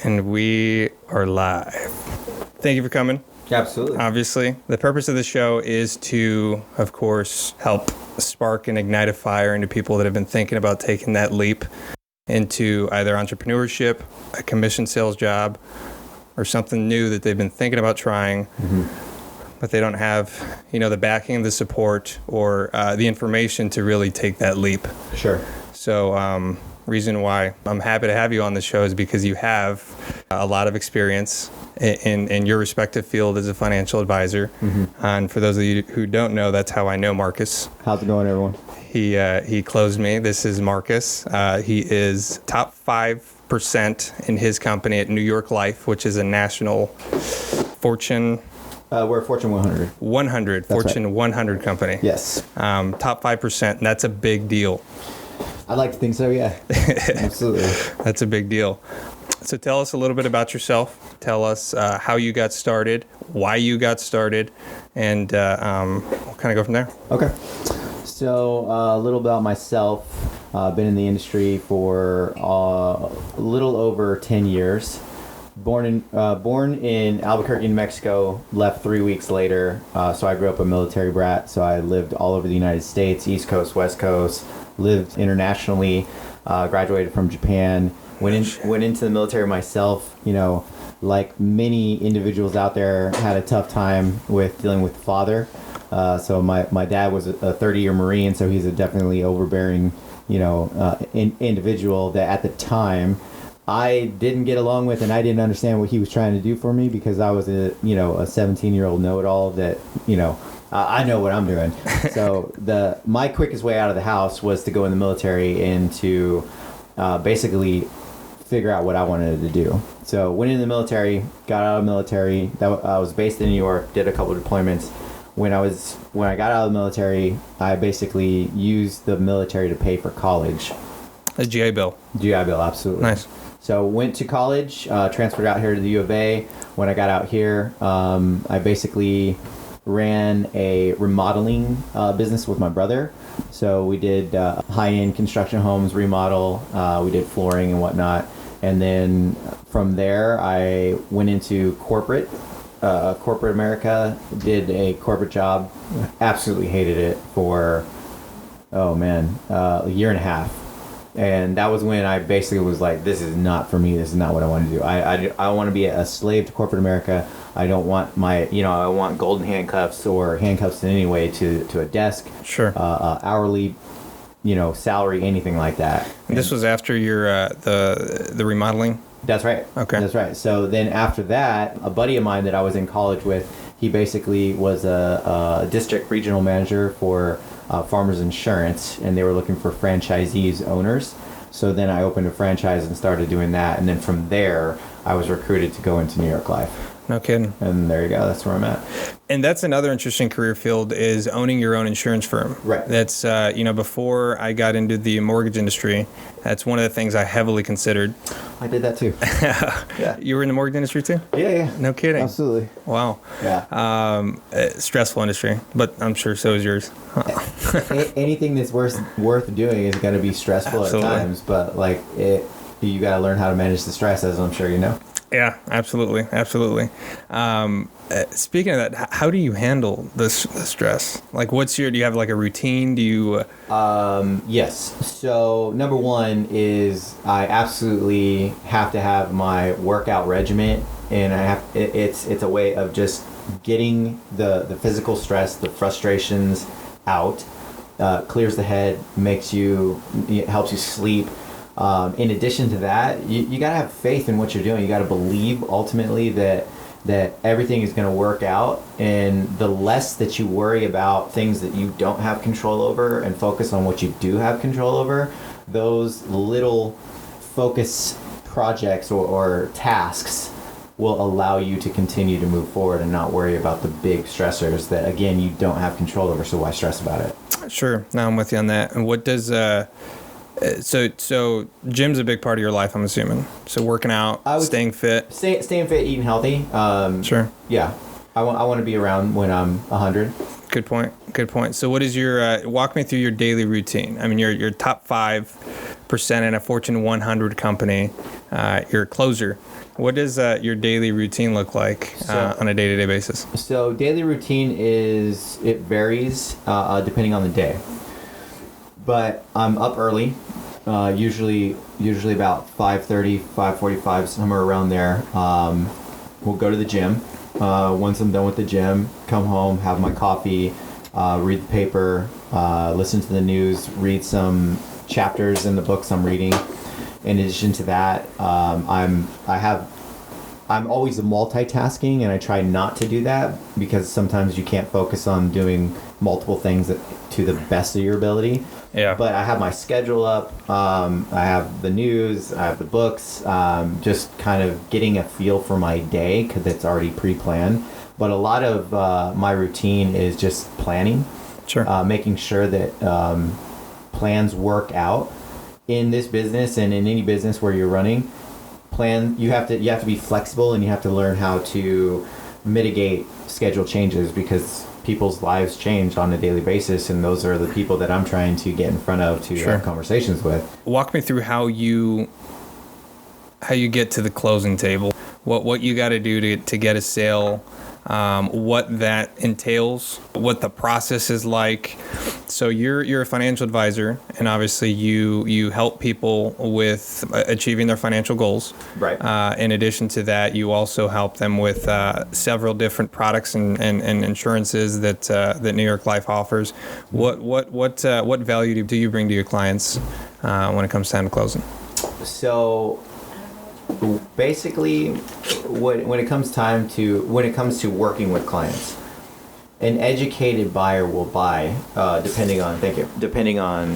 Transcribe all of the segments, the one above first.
And we are live. Thank you for coming. Absolutely. Obviously, the purpose of the show is to, of course, help spark and ignite a fire into people that have been thinking about taking that leap into either entrepreneurship, a commission sales job, or something new that they've been thinking about trying, but they don't have, the backing, the support, or the information to really take that leap. Sure. So, reason why I'm happy to have you on the show is because you have a lot of experience in your respective field as a financial advisor. And for those of you who don't know, that's how I know Marcus. How's it going, everyone? He closed me. This is Marcus. He is top 5% in his company at New York Life, which is a national Fortune. We're a Fortune 100. 100, That's Fortune right. 100 company. Yes. Top 5%, and that's a big deal. I'd like to think so, yeah. Absolutely. That's a big deal. So tell us a little bit about yourself. Tell us how you got started, why you got started, and we'll kind of go from there. Okay. So a little about myself. I've been in the industry for a little over 10 years. Born in Albuquerque, New Mexico, left 3 weeks later. So I grew up a military brat. So I lived all over the United States, East Coast, West Coast, lived internationally, graduated from Japan, went into the military myself. Like many individuals out there, had a tough time with dealing with the father. So my dad was a 30-year Marine, so he's a definitely overbearing, individual that at the time I didn't get along with, and I didn't understand what he was trying to do for me because I was a 17-year-old know-it-all that, I know what I'm doing. So my quickest way out of the house was to go in the military and to basically figure out what I wanted to do. So went in the military, got out of the military. I was based in New York, did a couple of deployments. When I got out of the military, I basically used the military to pay for college. A GI Bill. GI Bill, absolutely. Nice. So went to college, transferred out here to the U of A. When I got out here, I basically ran a remodeling business with my brother. So we did high-end construction homes, remodel. We did flooring and whatnot. And then from there, I went into corporate America, did a corporate job. Absolutely hated it for, a year and a half. And that was when I basically was like, this is not for me. This is not what I want to do. I want to be a slave to corporate America. I don't want I want golden handcuffs or handcuffs in any way to a desk. Sure. Hourly, salary, anything like that. And this was after your the remodeling? That's right. Okay. That's right. So then after that, a buddy of mine that I was in college with, he basically was a district regional manager for Farmers Insurance, and they were looking for franchisees owners. So then I opened a franchise and started doing that. And then from there, I was recruited to go into New York Life. No kidding. And there you go. That's where I'm at. And that's another interesting career field is owning your own insurance firm. Right. That's, before I got into the mortgage industry, that's one of the things I heavily considered. I did that too. Yeah. You were in the mortgage industry too? Yeah. No kidding. Absolutely. Wow. Yeah. Stressful industry, but I'm sure so is yours. Anything that's worth doing is going to be stressful Absolutely. at times, but you got to learn how to manage the stress, as I'm sure you know. Yeah, absolutely. Speaking of that, how do you handle the stress? Like, do you have like a routine? Do you? Yes. So number one is I absolutely have to have my workout regimen, and it's a way of just getting the physical stress, the frustrations out. Clears the head, helps you sleep. In addition to that, you got to have faith in what you're doing. You got to believe ultimately that everything is going to work out. And the less that you worry about things that you don't have control over and focus on what you do have control over, those little focus projects or tasks will allow you to continue to move forward and not worry about the big stressors that, again, you don't have control over. So why stress about it? Sure. Now I'm with you on that. And what does... So gym's a big part of your life, I'm assuming. So working out, staying fit. Staying fit, eating healthy. Sure. Yeah. I want to be around when I'm 100. Good point. So what is your, walk me through your daily routine. I mean, your top 5 in a Fortune 100 company. You're a closer. What does your daily routine look like on a day-to-day basis? So daily routine it varies depending on the day. But I'm up early, usually about 5:30, 5:45, somewhere around there. We'll go to the gym. Once I'm done with the gym, come home, have my coffee, read the paper, listen to the news, read some chapters in the books I'm reading. In addition to that, I'm always multitasking, and I try not to do that because sometimes you can't focus on doing multiple things to the best of your ability. Yeah. But I have my schedule up. I have the news. I have the books. Just kind of getting a feel for my day because it's already pre-planned. But a lot of my routine is just planning. Sure. Making sure that plans work out in this business and in any business where you're running. You have to be flexible, and you have to learn how to mitigate schedule changes because people's lives change on a daily basis, and those are the people that I'm trying to get in front of to have conversations with. Walk me through how you get to the closing table. What you got to do to get a sale, what that entails, what the process is like. So you're a financial advisor, and obviously you help people with achieving their financial goals. Right. In addition to that, you also help them with several different products and insurances that New York Life offers. What value do you bring to your clients when it comes time to closing? So basically, when it comes to working with clients, an educated buyer will buy depending on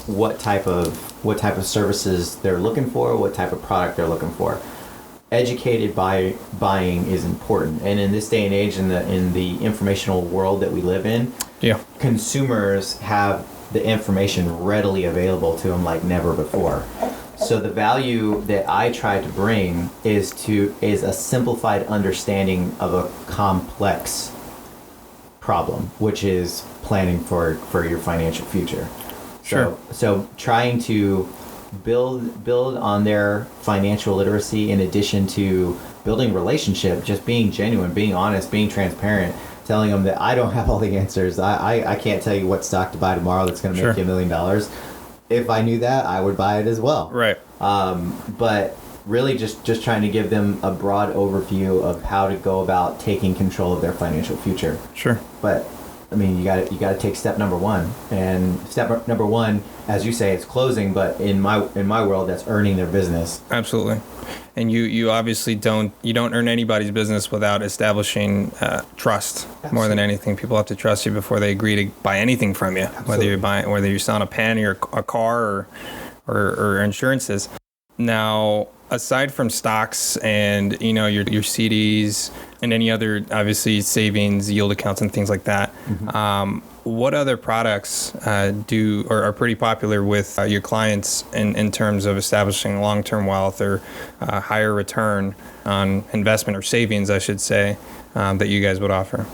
what type of services they're looking for, what type of product they're looking for. Educated buying is important, and in this day and age, in the informational world that we live in, consumers have the information readily available to them like never before. So the value that I try to bring is a simplified understanding of a complex problem, which is planning for your financial future. So trying to build on their financial literacy, in addition to building relationship, just being genuine, being honest, being transparent, telling them that I don't have all the answers. I can't tell you what stock to buy tomorrow that's going to make you $1 million. If I knew that, I would buy it as well. Right. But really just trying to give them a broad overview of how to go about taking control of their financial future. Sure. But I mean, you got to take step number one. And step number one, as you say, it's closing, but in my world, that's earning their business. Absolutely. And you obviously don't earn anybody's business without establishing trust. Absolutely. More than anything, people have to trust you before they agree to buy anything from you. Absolutely. Whether you're selling a pen or a car or insurances. Now, aside from stocks and your CDs and any other obviously savings, yield accounts and things like that, what other products are pretty popular with your clients in terms of establishing long-term wealth or higher return on investment or savings, I should say, that you guys would offer?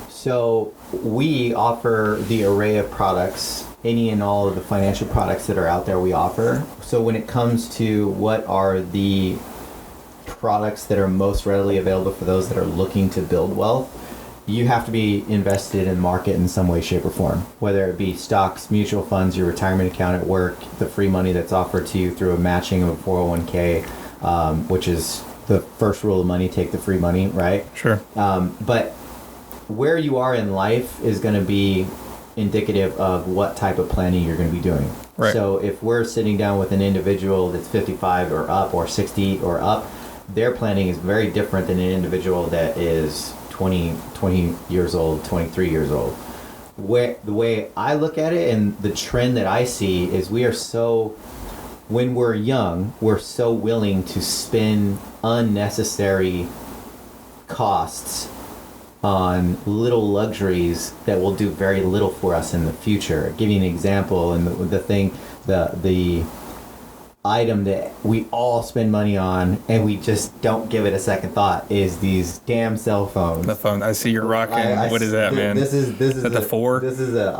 So we offer the array of products, any and all of the financial products that are out there we offer. So when it comes to what are the products that are most readily available for those that are looking to build wealth, you have to be invested in the market in some way, shape, or form, whether it be stocks, mutual funds, your retirement account at work, the free money that's offered to you through a matching of a 401k, which is the first rule of money, take the free money, right? Sure. But where you are in life is going to be indicative of what type of planning you're going to be doing. Right. So if we're sitting down with an individual that's 55 or up or 60 or up, their planning is very different than an individual that is 20 years old, 23 years old. The way I look at it and the trend that I see is when we're young, we're so willing to spend unnecessary costs on little luxuries that will do very little for us in the future. I'll give you an example, and the item that we all spend money on and we just don't give it a second thought is these damn cell phones. The phone. I see you're rocking. What is that, man? This is that the 4? This is a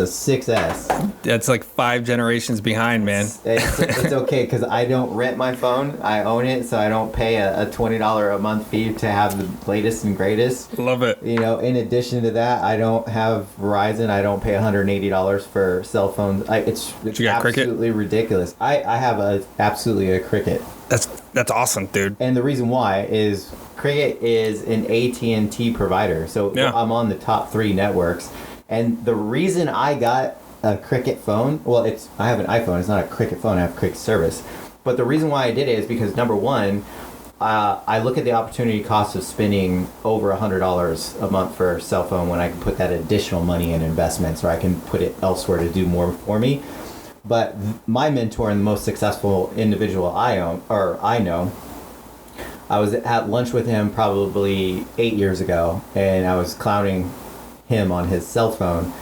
6S. That's like 5 generations behind, man. It's okay because I don't rent my phone. I own it, so I don't pay a $20 a month fee to have the latest and greatest. Love it. You know, in addition to that, I don't have Verizon. I don't pay $180 for cell phones. It's absolutely ridiculous. I have absolutely a Cricket. That's awesome, dude. And the reason why is Cricket is an AT&T provider, so I'm on the top 3 networks. And the reason I got a Cricket phone, well, I have an iPhone. It's not a Cricket phone. I have Cricket service. But the reason why I did it is because number one, I look at the opportunity cost of spending over $100 a month for a cell phone when I can put that additional money in investments, or I can put it elsewhere to do more for me. But my mentor and the most successful individual I know, I was at lunch with him probably 8 years ago, and I was clowning him on his cell phone,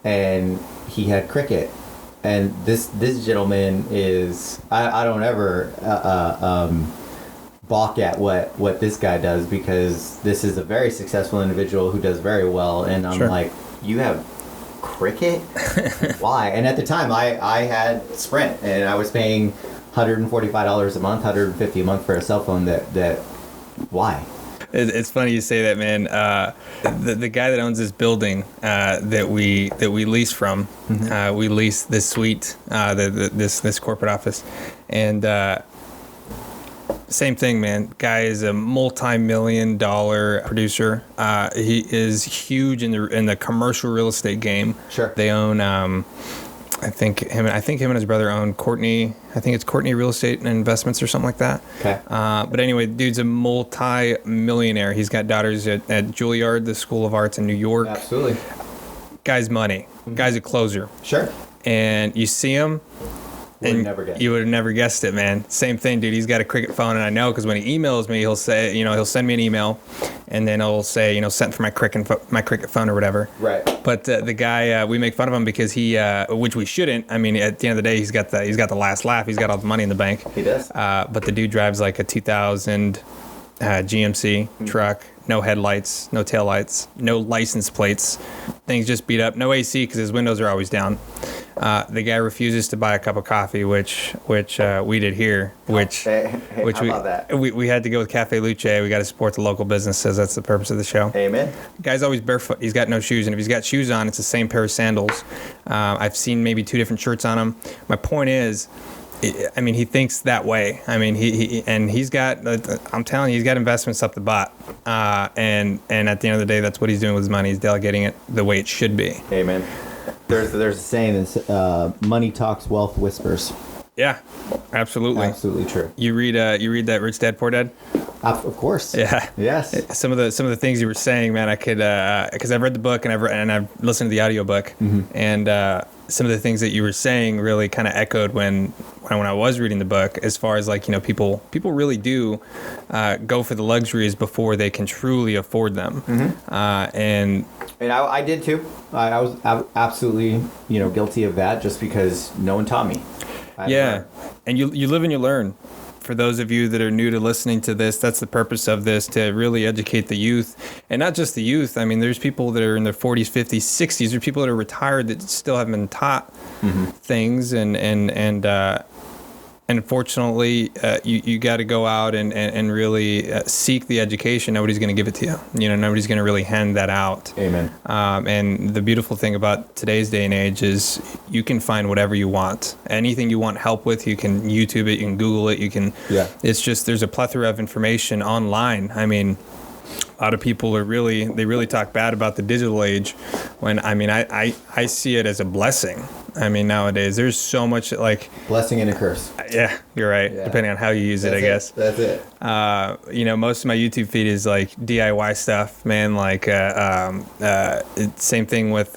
and he had Cricket. And this gentleman is, I don't ever balk at what this guy does, because this is a very successful individual who does very well. And I'm like, you have Cricket? Why? And at the time I had Sprint, and I was paying $145 a month, $150 a month for a cell phone. That why? It's funny you say that, man. The guy that owns this building that we lease from, we lease this suite, this corporate office, and same thing, man. Guy is a multi-million-dollar producer. He is huge in the commercial real estate game. Sure. They own. I think him and his brother own Courtney. I think it's Courtney Real Estate and Investments or something like that. Okay. But anyway, dude's a multi-millionaire. He's got daughters at Juilliard, the School of Arts in New York. Absolutely. Guy's money. Guy's a closer. Sure. And you see him, and you would have never guessed it, man. Same thing, dude. He's got a Cricket phone, and I know because when he emails me, he'll say, he'll send me an email, and then he'll say, sent for my Cricket phone or whatever. Right. But the guy, we make fun of him because he, which we shouldn't. I mean, at the end of the day, he's got the last laugh. He's got all the money in the bank. He does. But the dude drives like a 2000 GMC truck. No headlights, no taillights, no license plates. Things just beat up. No AC because his windows are always down. The guy refuses to buy a cup of coffee, which we did here. Which how about that? We had to go with Cafe Luce. We got to support the local businesses. That's the purpose of the show. Amen. Guy's always barefoot. He's got no shoes, and if he's got shoes on, it's the same pair of sandals. I've seen maybe 2 different shirts on him. My point is, I mean, he thinks that way. I mean, he's got. I'm telling you, he's got investments up the butt. And at the end of the day, that's what he's doing with his money. He's delegating it the way it should be. Amen. There's a saying that's money talks, wealth whispers. Yeah, absolutely. Absolutely true. You read that Rich Dad Poor Dad? Of course. Yeah. Yes. Some of the things you were saying, man, I could because I've read the book and I've listened to the audiobook, and some of the things that you were saying really kind of echoed when I was reading the book, as far as like, people really do go for the luxuries before they can truly afford them. And I did too. I was absolutely, guilty of that, just because no one taught me. And you live and you learn. For those of you that are new to listening to this, that's the purpose of this, to really educate the youth. And not just the youth. I mean, there's people that are in their 40s, 50s, 60s. There's people that are retired that still haven't been taught things. And unfortunately, you got to go out and really seek the education. Nobody's going to give it to you. Nobody's going to really hand that out. Amen. And the beautiful thing about today's day and age is you can find whatever you want. Anything you want help with, you can YouTube it, you can Google it, you can. Yeah. It's just, there's a plethora of information online. I mean, a lot of people really talk bad about the digital age, when I see it as a blessing. I mean, nowadays there's so much like blessing and a curse. Yeah, you're right. Yeah. Depending on how you use it, I guess. That's it. Most of my YouTube feed is like DIY stuff, man. Like same thing with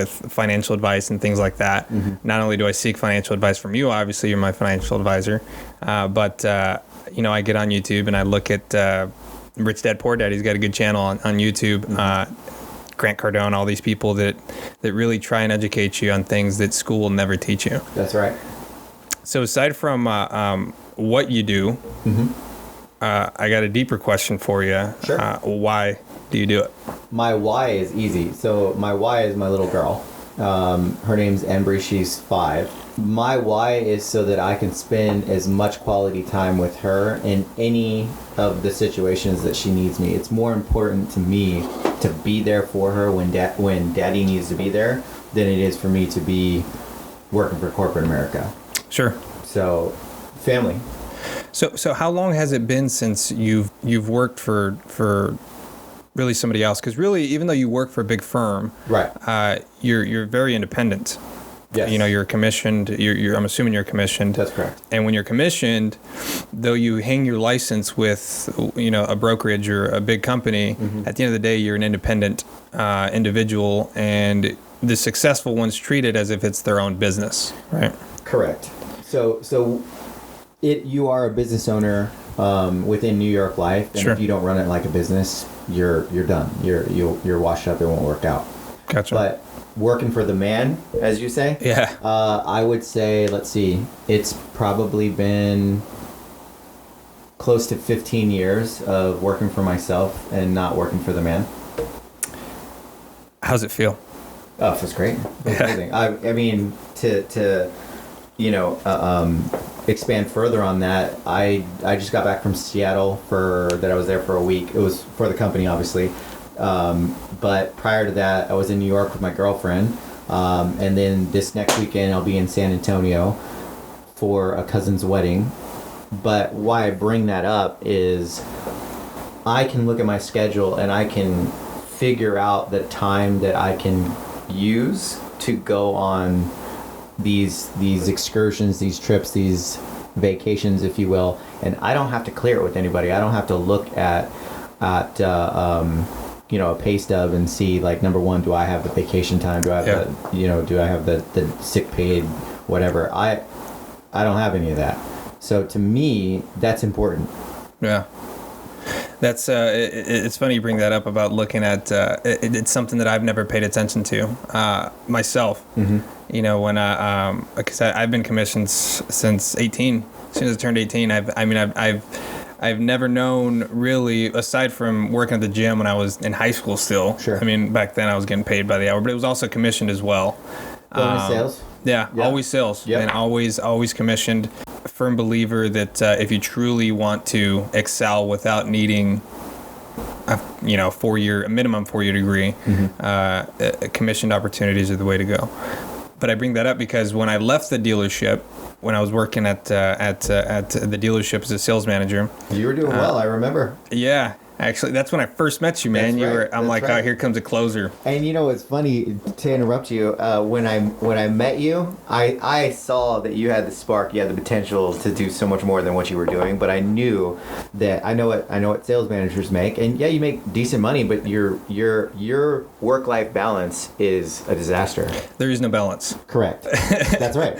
financial advice and things like that. Not only do I seek financial advice from you, obviously you're my financial advisor, but I get on YouTube and I look at Rich Dad Poor Dad. He's got a good channel on YouTube. Grant Carreon, all these people that really try and educate you on things that school will never teach you. That's right. So aside from what you do, I got a deeper question for you. Sure. Why do you do it? My why is easy. So my why is my little girl. Her name's Embry. She's 5. My why is so that I can spend as much quality time with her in any of the situations that she needs me. It's more important to me to be there for her when daddy needs to be there than it is for me to be working for corporate America. Sure. So, family. So how long has it been since you've worked for really somebody else? Because really, even though you work for a big firm, Right. You're very independent. Yes. You're commissioned. I'm assuming you're commissioned. That's correct. And when you're commissioned, though you hang your license with a brokerage or a big company, at the end of the day, you're an independent individual, and the successful ones treat it as if it's their own business, right? Correct. So you are a business owner within New York Life, and Sure. if you don't run it like a business, you're done. You're washed up. It won't work out. Gotcha. But working for the man, as you say, Yeah. I would say, let's see, it's probably been close to 15 years of working for myself and not working for the man. How's it feel? Oh, it feels great. It feels amazing. I mean, to expand further on that, I just got back from Seattle that I was there for a week. It was for the company, obviously. But prior to that, I was in New York with my girlfriend. And then this next weekend, I'll be in San Antonio for a cousin's wedding. But why I bring that up is I can look at my schedule and I can figure out the time that I can use to go on these excursions, these trips, these vacations, if you will. And I don't have to clear it with anybody. I don't have to look at a pay stub and see, like, number one, do I have the vacation time? Do I have do I have the sick paid, whatever? I don't have any of that. So to me, that's important. Yeah. That's it's funny you bring that up about looking at it's something that I've never paid attention to myself. When because I've been commissioned since 18. As soon as I turned 18, I've never known, really, aside from working at the gym when I was in high school still. Sure. I mean, back then I was getting paid by the hour, but it was also commissioned as well. Going sales? Yeah, always sales. Yep. And always commissioned. A firm believer that if you truly want to excel without needing a minimum 4-year degree, commissioned opportunities are the way to go. But I bring that up because when I left the dealership, when I was working at the dealership as a sales manager, you were doing well. I remember. Yeah, actually, that's when I first met you, man. That's right. I'm like, oh, here comes a closer. And it's funny, to interrupt you. When I met you, I saw that you had the spark. You had the potential to do so much more than what you were doing. But I knew that I know what sales managers make, and yeah, you make decent money, but your work-life balance is a disaster. There is no balance. Correct. That's right.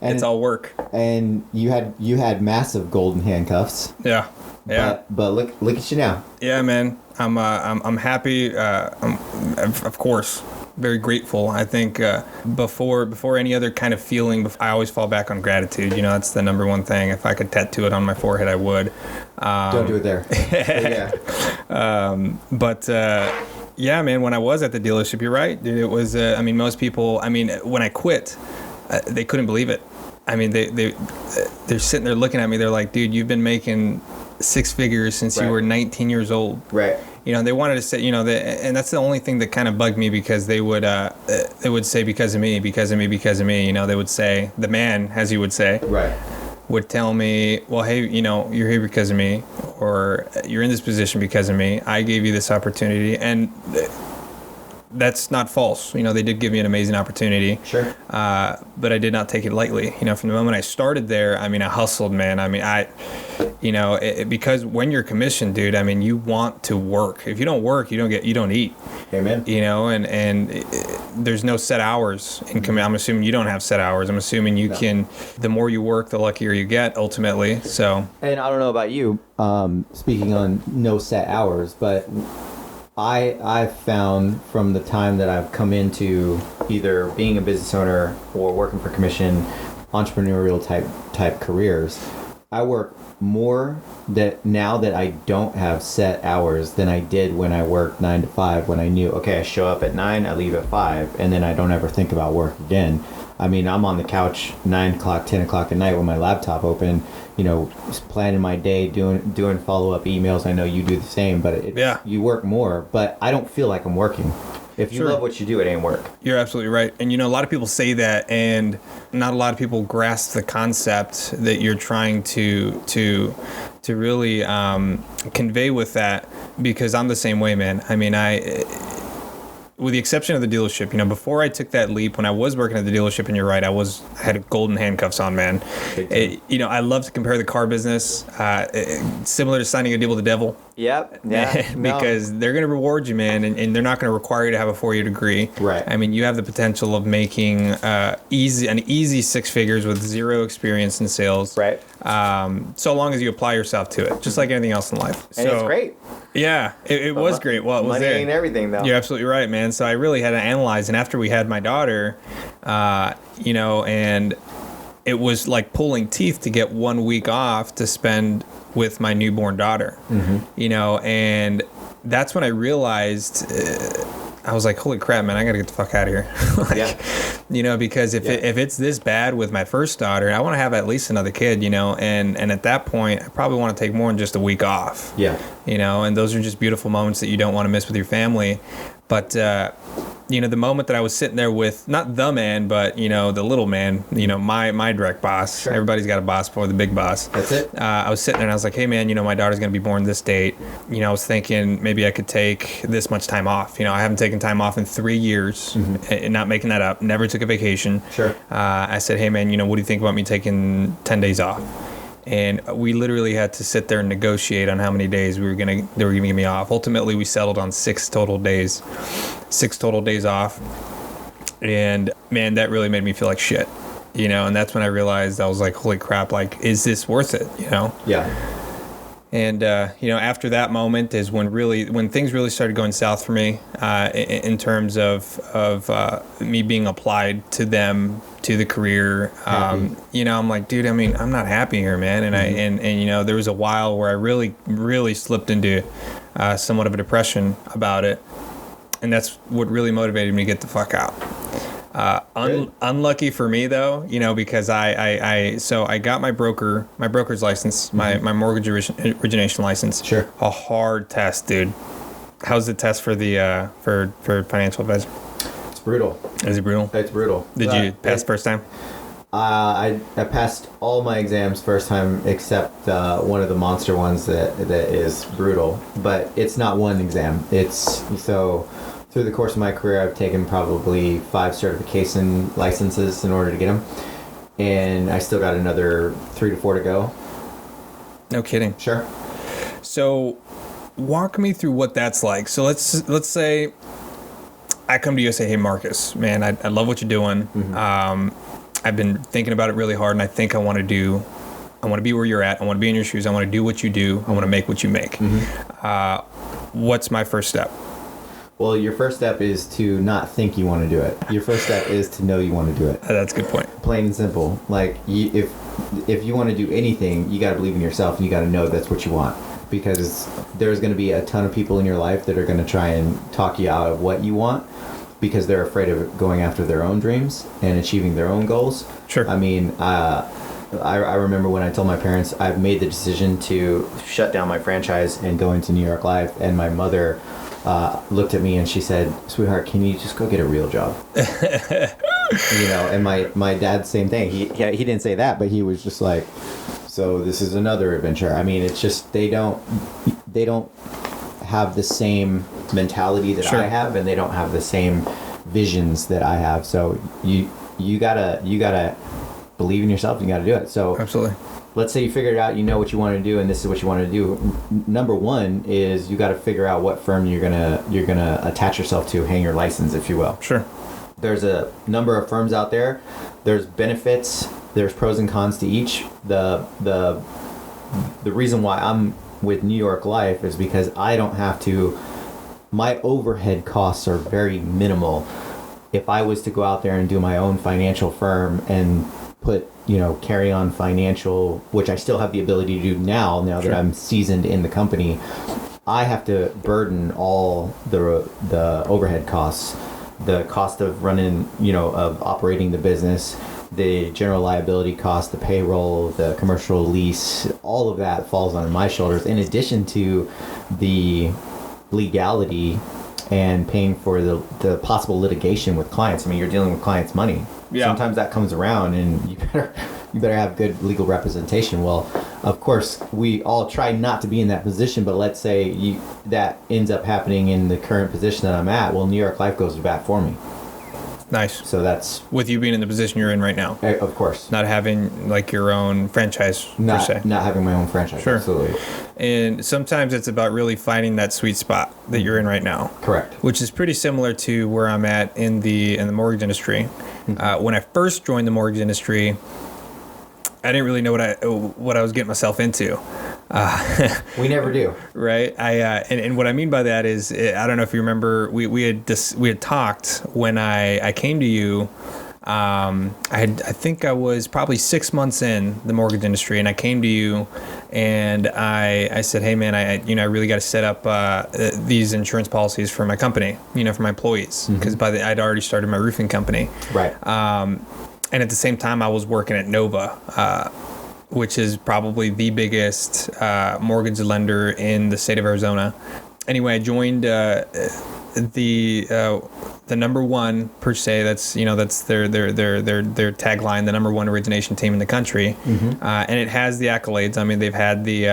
And it's all work. And you had massive golden handcuffs. Yeah. Yeah. But look at you now. Yeah, man. I'm happy. Of course, very grateful. I think before any other kind of feeling, I always fall back on gratitude. That's the number one thing. If I could tattoo it on my forehead, I would. Don't do it there. Yeah, man. When I was at the dealership, you're right, dude. It was. Most people. When I quit, they couldn't believe it. They're sitting there looking at me. They're like, dude, you've been making 6 figures since you were 19 years old. Right. They wanted to say, and that's the only thing that kind of bugged me, because they would say because of me. They would say, the man, as you would say, right, would tell me, well, hey, you're here because of me, or you're in this position because of me. I gave you this opportunity, and that's not false. They did give me an amazing opportunity. Sure. But I did not take it lightly. From the moment I started there, I hustled, man. Because when you're commissioned, dude, you want to work. If you don't work, you don't eat. Amen. And there's no set hours in I'm assuming you don't have set hours. I'm assuming you can. The more you work, the luckier you get ultimately. So. And I don't know about you. Speaking on no set hours, but I've found from the time that I've come into either being a business owner or working for commission entrepreneurial type careers, I work more that now that I don't have set hours than I did when I worked 9 to 5, when I knew, okay, I show up at 9, I leave at 5, and then I don't ever think about work again. I mean, I'm on the couch 9 o'clock, 10 o'clock at night with my laptop open, you know, planning my day, doing follow-up emails. I know you do the same, but you work more, but I don't feel like I'm working. If you love what you do, it ain't work. You're absolutely right. And, you know, a lot of people say that, and not a lot of people grasp the concept that you're trying to really convey with that, because I'm the same way, man. I mean, with the exception of the dealership, you know, before I took that leap, when I was working at the dealership, and you're right, I had golden handcuffs on, man. You know, I love to compare the car business, similar to signing a deal with the devil. Yep. Yeah. Because they're going to reward you, man, and they're not going to require you to have a 4-year degree. Right. I mean, you have the potential of making an easy 6 figures with zero experience in sales. Right. So long as you apply yourself to it, just like anything else in life. And it's great. Yeah, it was great. Well, it was money there. ain't everything, though. You're absolutely right, man. So I really had to analyze, and after we had my daughter, you know, and it was like pulling teeth to get 1 week off to spend with my newborn daughter, you know, and that's when I realized, I was like, holy crap, man, I got to get the fuck out of here. You know, because if it's this bad with my first daughter, I want to have at least another kid, you know, and at that point, I probably want to take more than just a week off. Yeah. You know, and those are just beautiful moments that you don't want to miss with your family. But, you know, the moment that I was sitting there with, not the man, but, you know, the little man, you know, my direct boss. Sure. Everybody's got a boss before the big boss. That's it. I was sitting there and I was like, hey, man, you know, my daughter's going to be born this date. You know, I was thinking maybe I could take this much time off. You know, I haven't taken time off in 3 years, and not making that up. Never took a vacation. Sure. I said, hey, man, you know, what do you think about me taking 10 days off? And we literally had to sit there and negotiate on how many days they were gonna give me off. Ultimately, we settled on 6 total days off. And man, that really made me feel like shit, you know. And that's when I realized, I was like, holy crap, like, is this worth it, you know? Yeah. And you know, after that moment is when things really started going south for me, in terms of me being applied to them, to the career. You know, I'm like, dude, I mean, I'm not happy here, man. And and you know, there was a while where I really slipped into somewhat of a depression about it, and that's what really motivated me to get the fuck out. Unlucky for me, though, you know, because I got my broker's license, my mortgage origination license. Sure. A hard test, dude. How's the test for the for financial advisor? It's brutal. Is it brutal? It's brutal. Did you pass first time? I passed all my exams first time except one of the monster ones that is brutal. But it's not one exam. It's so. Through the course of my career, I've taken probably 5 certification licenses in order to get them, and I still got another 3 to 4 to go. No kidding. Sure. So, walk me through what that's like. So let's say I come to you and say, "Hey, Marcus, man, I love what you're doing. I've been thinking about it really hard, and I think I want to be where you're at. I want to be in your shoes. I want to do what you do. I want to make what you make. What's my first step?" Well, your first step is to not think you want to do it. Your first step is to know you want to do it. That's a good point. Plain and simple. Like, if you want to do anything, you got to believe in yourself, and you got to know that's what you want. Because there's going to be a ton of people in your life that are going to try and talk you out of what you want, because they're afraid of going after their own dreams and achieving their own goals. Sure. I mean, I remember when I told my parents I've made the decision to shut down my franchise and go into New York Life, and my mother looked at me and she said, "Sweetheart, can you just go get a real job?" You know, and my dad, same thing. He didn't say that, but he was just like, "So this is another adventure." I mean, it's just they don't have the same mentality that Sure. I have, and they don't have the same visions that I have. So you gotta believe in yourself. You gotta do it. So Absolutely. Let's say you figured out, you know what you want to do, and this is what you want to do. Number one is you got to figure out what firm you're gonna attach yourself to, hang your license, if you will. Sure. There's a number of firms out there. There's benefits. There's pros and cons to each. The reason why I'm with New York Life is because I don't have to. My overhead costs are very minimal. If I was to go out there and do my own financial firm and put, Carreon Financial, which I still have the ability to do now that I'm seasoned in the company, I have to burden all the overhead costs, the cost of running, of operating the business, the general liability cost, the payroll, the commercial lease, all of that falls on my shoulders, in addition to the legality and paying for the possible litigation with clients. I mean, you're dealing with clients' money. Yeah. Sometimes that comes around, and you better have good legal representation. Well, of course, we all try not to be in that position, but let's say that ends up happening in the current position that I'm at. Well, New York Life goes to bat for me. Nice. So that's with you being in the position you're in right now. Of course. Not having like your own franchise per se. Not having my own franchise. Sure. Absolutely. And sometimes it's about really finding that sweet spot that you're in right now. Correct. Which is pretty similar to where I'm at in the mortgage industry. Mm-hmm. When I first joined the mortgage industry, I didn't really know what I was getting myself into. We never do, right? And what I mean by that is, I don't know if you remember, we had talked when I came to you. I think I was probably 6 months in the mortgage industry, and I came to you, and I said, hey man, I really got to set up these insurance policies for my company, for my employees, because I'd already started my roofing company, right? And at the same time, I was working at Nova, which is probably the biggest mortgage lender in the state of Arizona. Anyway, I joined the number one per se. That's their tagline, the number one origination team in the country, and it has the accolades. I mean, they've had the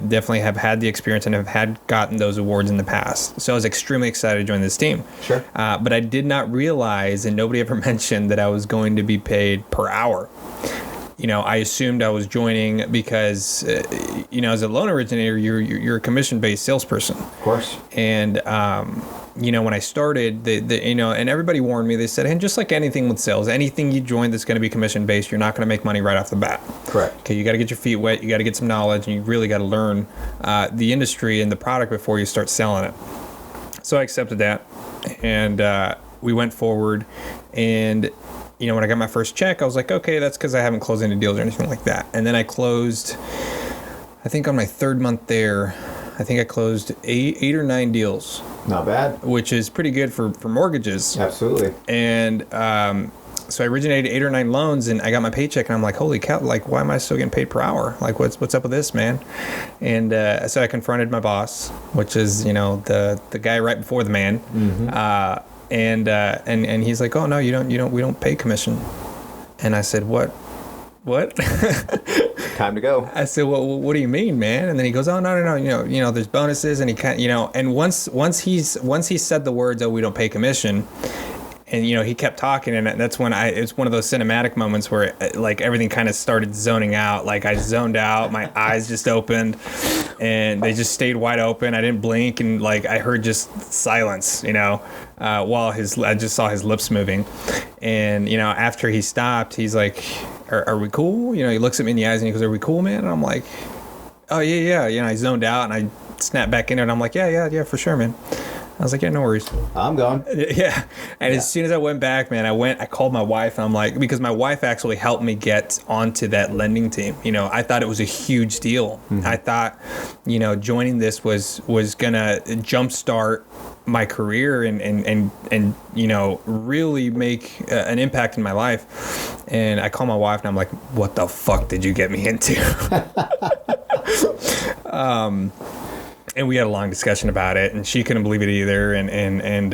definitely have had the experience and have gotten those awards in the past. So I was extremely excited to join this team. Sure. But I did not realize, and nobody ever mentioned, that I was going to be paid per hour. I assumed I was joining because, as a loan originator, you're a commission-based salesperson. Of course. And, when I started, and everybody warned me, they said, and just like anything with sales, anything you join that's going to be commission-based, you're not going to make money right off the bat. Correct. Okay, you got to get your feet wet, you got to get some knowledge, and you really got to learn the industry and the product before you start selling it. So I accepted that, and we went forward, and when I got my first check, I was like, okay, that's because I haven't closed any deals or anything like that. And then I closed, I think on my third month there, I think I closed eight or nine deals. Not bad. Which is pretty good for mortgages. Absolutely. And so I originated 8 or 9 loans, and I got my paycheck, and I'm like, holy cow, like, why am I still getting paid per hour? Like, what's up with this, man? And so I confronted my boss, which is, the guy right before the man. Mm-hmm. And he's like, oh no, we don't pay commission. And I said, what? Time to go. I said, well, what do you mean, man? And then he goes, oh no, there's bonuses, and he can't, and once he said the words, oh, we don't pay commission, and he kept talking, and that's when it's one of those cinematic moments where like everything kind of started zoning out. Like I zoned out, my eyes just opened, and they just stayed wide open. I didn't blink, and like I heard just silence, while I just saw his lips moving. And after he stopped, he's like, are we cool? He looks at me in the eyes and he goes, are we cool, man? And I'm like, oh yeah. I zoned out, and I snapped back in, and I'm like, yeah, for sure, man. I was like, yeah, no worries. I'm going. Yeah. And as soon as I went back, man, I called my wife, and I'm like, because my wife actually helped me get onto that lending team. I thought it was a huge deal. Mm-hmm. I thought, joining this was going to jumpstart my career and really make an impact in my life. And I called my wife, and I'm like, what the fuck did you get me into? And we had a long discussion about it, and she couldn't believe it either. And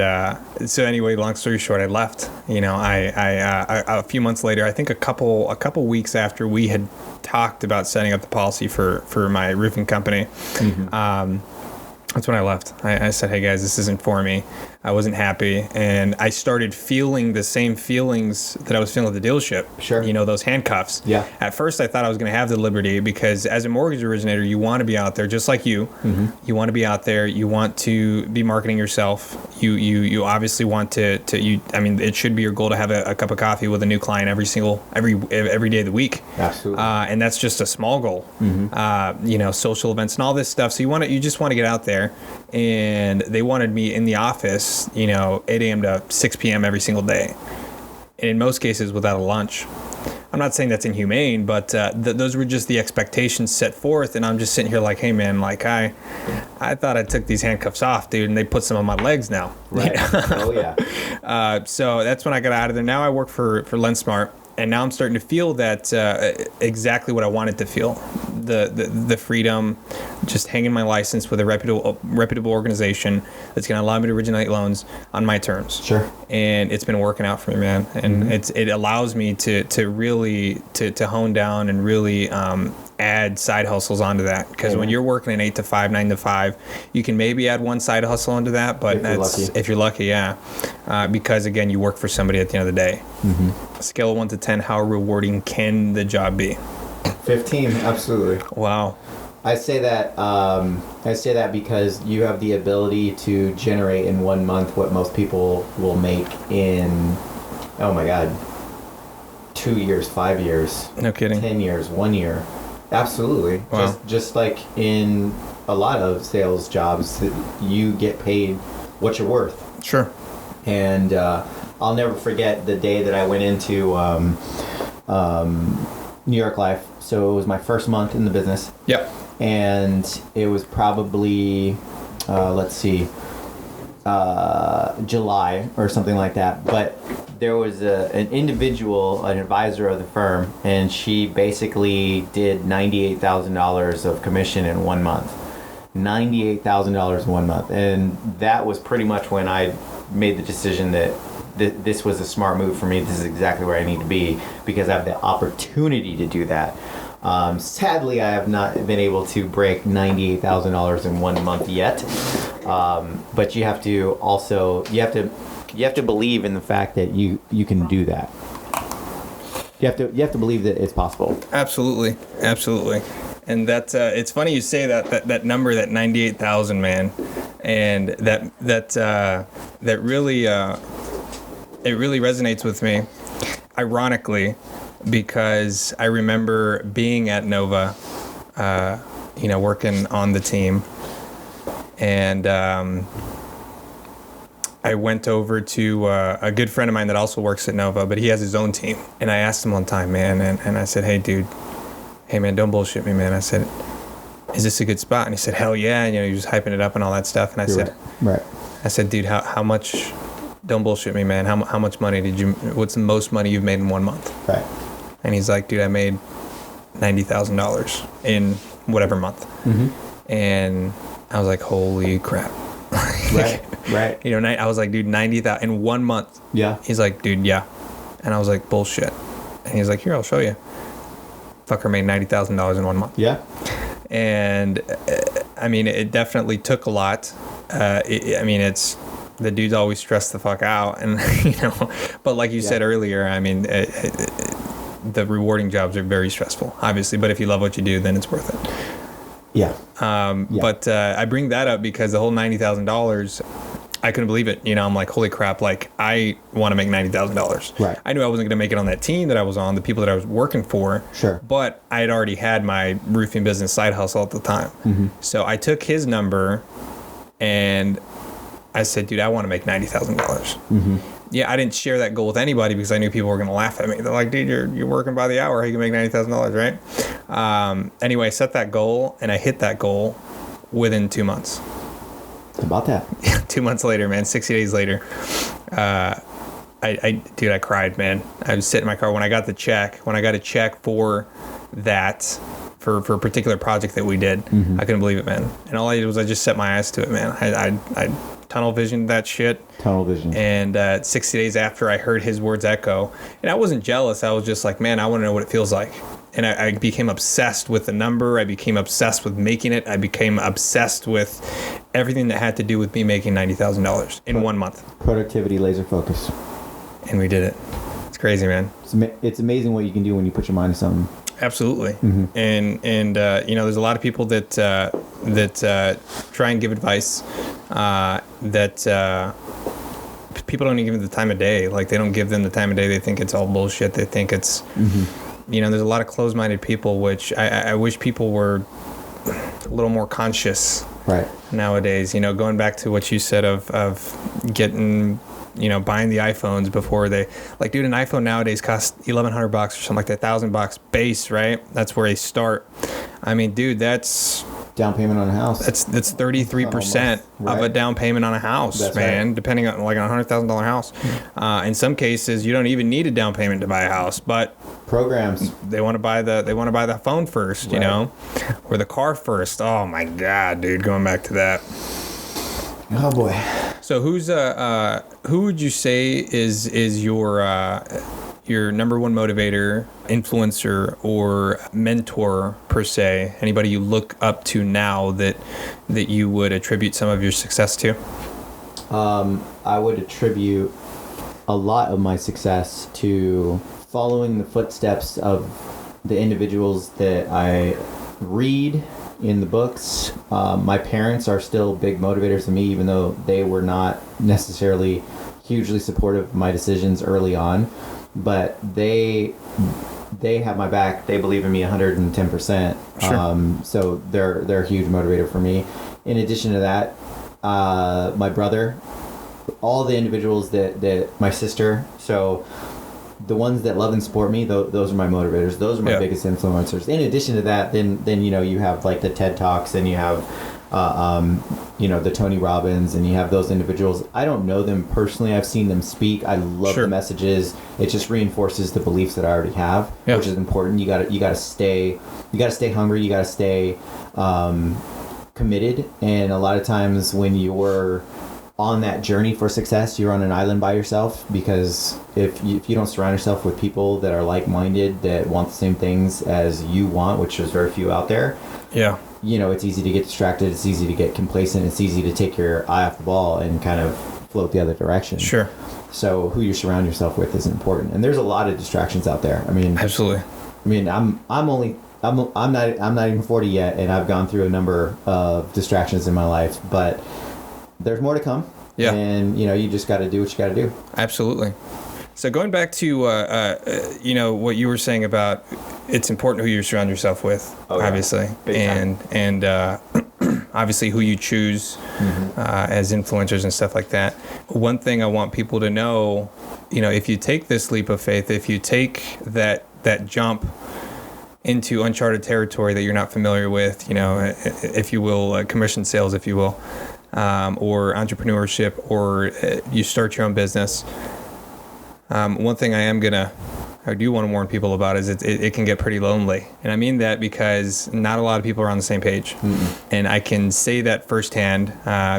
so anyway, long story short, I left. I a few months later, I think a couple weeks after we had talked about setting up the policy for my roofing company, that's when I left. I said, hey guys, this isn't for me. I wasn't happy, and I started feeling the same feelings that I was feeling at the dealership. Sure. Those handcuffs. Yeah. At first, I thought I was going to have the liberty, because as a mortgage originator, you want to be out there just like you. Mm-hmm. You want to be out there. You want to be marketing yourself. You obviously want to. It should be your goal to have a cup of coffee with a new client every day of the week. Absolutely. And that's just a small goal. Mm-hmm. Social events and all this stuff. So you just want to get out there. And they wanted me in the office, 8 a.m. to 6 p.m. every single day. And in most cases without a lunch. I'm not saying that's inhumane, but those were just the expectations set forth. And I'm just sitting here like, hey, man, like I thought I took these handcuffs off, dude, and they put some on my legs now. Right. Oh, yeah. So that's when I got out of there. Now I work for LensSmart. And now I'm starting to feel that exactly what I wanted to feel, the freedom, just hanging my license with a reputable organization that's going to allow me to originate loans on my terms. Sure. And it's been working out for me, man. And it allows me to really to hone down and really add side hustles onto that, because when you're working an 8 to 5, 9 to 5, you can maybe add one side hustle onto that, but if you're lucky, because again, you work for somebody at the end of the day. Scale of 1 to 10, how rewarding can the job be? 15, absolutely. Wow. I say that because you have the ability to generate in 1 month what most people will make in, oh my God, 2 years, 5 years. No kidding. 10 years, 1 year. Absolutely. Wow. Just like in a lot of sales jobs, that you get paid what you're worth. Sure. And I'll never forget the day that I went into New York Life. So it was my first month in the business. Yep. And it was probably, July or something like that. But there was an individual, an advisor of the firm, and she basically did $98,000 of commission in 1 month. $98,000 in 1 month. And that was pretty much when I made the decision that this was a smart move for me. This is exactly where I need to be, because I have the opportunity to do that. Sadly, I have not been able to break $98,000 in 1 month yet. But you have to believe in the fact that you can do that. You have to believe that it's possible. Absolutely. And that it's funny you say that number, that 98,000, man, and that really it really resonates with me, ironically, because I remember being at Nova, working on the team, and I went over to a good friend of mine that also works at Nova, but he has his own team. And I asked him one time, man, and I said, hey, man, don't bullshit me, man. I said, is this a good spot? And he said, hell yeah. And, he was hyping it up and all that stuff. And I said, right. I said, dude, how much, don't bullshit me, man. How much money what's the most money you've made in 1 month? Right. And he's like, dude, I made $90,000 in whatever month. And I was like, holy crap. Right. I was like, dude, 90,000 in 1 month. Yeah. He's like, dude, yeah. And I was like, bullshit. And he's like, here, I'll show you. Fucker made $90,000 in 1 month. Yeah. And it definitely took a lot. It's, the dude's always stressed the fuck out, and but like you said earlier, the rewarding jobs are very stressful, obviously, but if you love what you do, then it's worth it. Yeah. But I bring that up because the whole $90,000, I couldn't believe it. I'm like, holy crap, like I want to make $90,000. Right. I knew I wasn't going to make it on that team that I was on, the people that I was working for. Sure. But I had already had my roofing business side hustle at the time. So I took his number and I said, dude, I want to make $90,000. Yeah, I didn't share that goal with anybody because I knew people were going to laugh at me. They're like, dude, you're working by the hour. How you can make $90,000, right? Anyway, I set that goal, and I hit that goal within 2 months. How about that? 2 months later, man, 60 days later, I cried, man. I was sitting in my car when I got a check for that, for a particular project that we did. I couldn't believe it, man. And all I did was I just set my eyes to it, man. I tunnel visioned that shit. Tunnel vision. And 60 days after, I heard his words echo. And I wasn't jealous. I was just like, man, I want to know what it feels like. And I became obsessed with the number. I became obsessed with making it. I became obsessed with everything that had to do with me making $90,000 in 1 month. Productivity, laser focus. And we did it. It's crazy, man. It's amazing what you can do when you put your mind to something. Absolutely. And there's a lot of people that try and give advice that people don't even give them the time of day. Like, they don't give them the time of day. They think it's all bullshit. They think it's, there's a lot of closed-minded people, which I wish people were a little more conscious right nowadays. Going back to what you said of getting buying the iPhones before they, like, dude, an iPhone nowadays costs $1,100 or something like that, $1,000 base, right? That's where they start. I mean, dude, that's down payment on a house. That's 33% right. of a down payment on a house, That's man. right. Depending on like a $100,000 house. In some cases, you don't even need a down payment to buy a house, but programs, they want to buy the phone first, you know, or the car first. Oh my God, dude, going back to that. Oh boy. So who would you say is your number one motivator, influencer, or mentor per se? Anybody you look up to now that you would attribute some of your success to? I would attribute a lot of my success to following the footsteps of the individuals that I read in the books. My parents are still big motivators to me, even though they were not necessarily hugely supportive of my decisions early on. But they have my back. They believe in me 110%. Sure. So they're a huge motivator for me. In addition to that, my brother, all the individuals that my sister. So the ones that love and support me, those are my motivators. Those are my biggest influencers. In addition to that, then you have like the TED Talks, and you have the Tony Robbins, and you have those individuals. I don't know them personally. I've seen them speak. I love the messages. It just reinforces the beliefs that I already have, which is important. You gotta stay hungry. You gotta stay committed. And a lot of times when you're on that journey for success, you're on an island by yourself, because if you don't surround yourself with people that are like-minded, that want the same things as you want, which there's very few out there, it's easy to get distracted, it's easy to get complacent, it's easy to take your eye off the ball and kind of float the other direction. Sure. So who you surround yourself with is important, and there's a lot of distractions out there. I mean, absolutely. I mean, I'm not even 40 yet, and I've gone through a number of distractions in my life, but there's more to come. Yeah. And, you just got to do what you got to do. Absolutely. So going back to, what you were saying about it's important who you surround yourself with, obviously. And obviously who you choose as influencers and stuff like that. One thing I want people to know, if you take this leap of faith, if you take that jump into uncharted territory that you're not familiar with, if you will, commission sales, if you will, or entrepreneurship, or you start your own business. One thing I do want to warn people about is it can get pretty lonely. And I mean that because not a lot of people are on the same page. Mm-hmm. And I can say that firsthand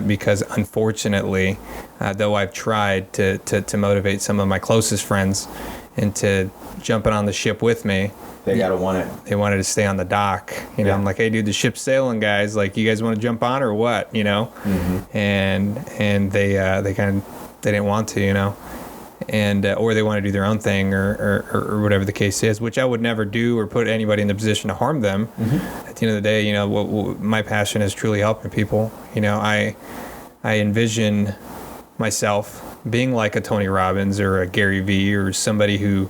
because unfortunately, though I've tried to motivate some of my closest friends into jumping on the ship with me, they gotta want it. They wanted to stay on the dock. I'm like, hey, dude, the ship's sailing, guys. Like, you guys want to jump on or what? Mm-hmm. And they didn't want to, and or they want to do their own thing or whatever the case is, which I would never do or put anybody in the position to harm them. Mm-hmm. At the end of the day, what my passion is truly helping people. I envision myself being like a Tony Robbins or a Gary Vee or somebody who,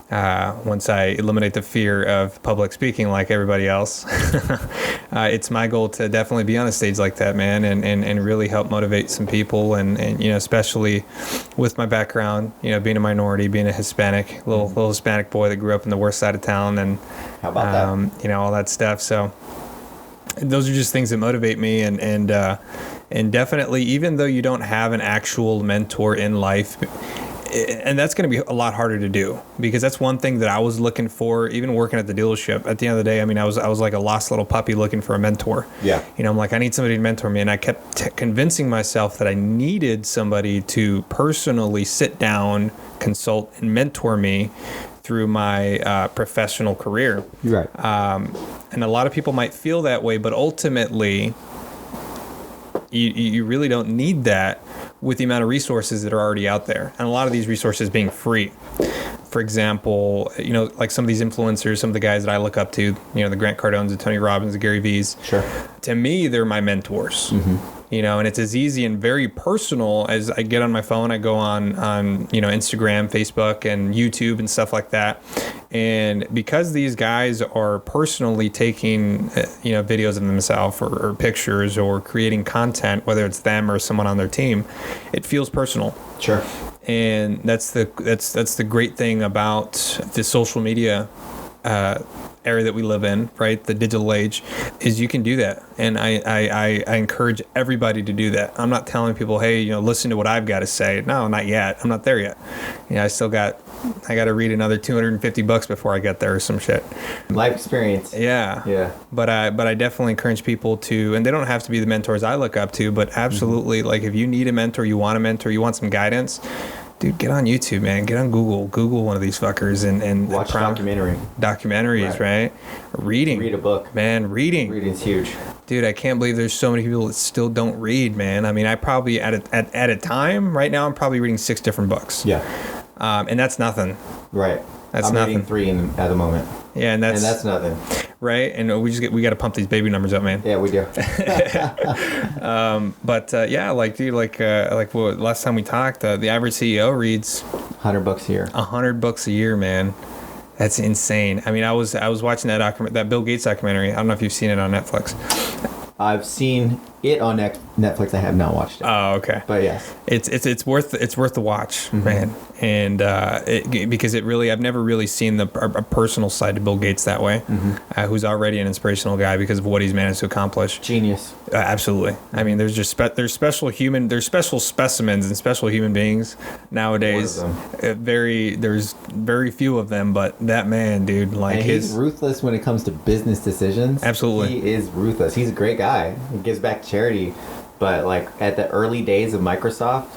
once I eliminate the fear of public speaking like everybody else, it's my goal to definitely be on a stage like that, man, and really help motivate some people. And especially with my background, being a minority, being a Hispanic, little Hispanic boy that grew up in the worst side of town, and how about that? All that stuff. So those are just things that motivate me, and definitely, even though you don't have an actual mentor in life, and that's going to be a lot harder to do, because that's one thing that I was looking for, even working at the dealership. At the end of the day, I mean, I was like a lost little puppy looking for a mentor. Yeah. I'm like, I need somebody to mentor me, and I kept convincing myself that I needed somebody to personally sit down, consult, and mentor me through my professional career. Right. And a lot of people might feel that way, but ultimately, you really don't need that with the amount of resources that are already out there, and a lot of these resources being free. For example, like some of these influencers, some of the guys that I look up to, the Grant Cardones, the Tony Robbins, the Gary V's. Sure. To me, they're my mentors. Mm-hmm. And it's as easy and very personal as I get on my phone, I go on Instagram, Facebook, and YouTube and stuff like that. And because these guys are personally taking, videos of themselves or pictures or creating content, whether it's them or someone on their team, it feels personal. Sure. And that's the great thing about the social media era that we live in, right? The digital age, is you can do that. And I encourage everybody to do that. I'm not telling people, hey, listen to what I've got to say. No, not yet. I'm not there yet. I got to read another $250 before I get there or some shit. Life experience. Yeah. But I definitely encourage people to, and they don't have to be the mentors I look up to, but absolutely, like if you need a mentor, you want some guidance, dude, get on YouTube, man. Get on Google one of these fuckers and watch documentaries, right? Reading. Read a book. Man, reading. Reading's huge. Dude, I can't believe there's so many people that still don't read, man. I mean, I probably at a time right now, I'm probably reading 6 different books. Yeah. And that's nothing. Right. That's I'm nothing. reading 3 at the moment. Yeah, and that's nothing. Right? And we got to pump these baby numbers up, man. Yeah, we do. What last time we talked, the average CEO reads $100 a year. $100 a year, man. That's insane. I mean, I was watching that Bill Gates documentary. I don't know if you've seen it on Netflix. I've seen it on Netflix. I have not watched it. Oh, okay. But yes, it's worth the watch, man. And because it really, I've never really seen a personal side to Bill Gates that way, who's already an inspirational guy because of what he's managed to accomplish. Genius. Absolutely. I mean, there's special specimens and special human beings nowadays. There's very few of them, but that man, dude, like, he's ruthless when it comes to business decisions. Absolutely. He is ruthless. He's a great guy. He gives back to charity, but like at the early days of Microsoft,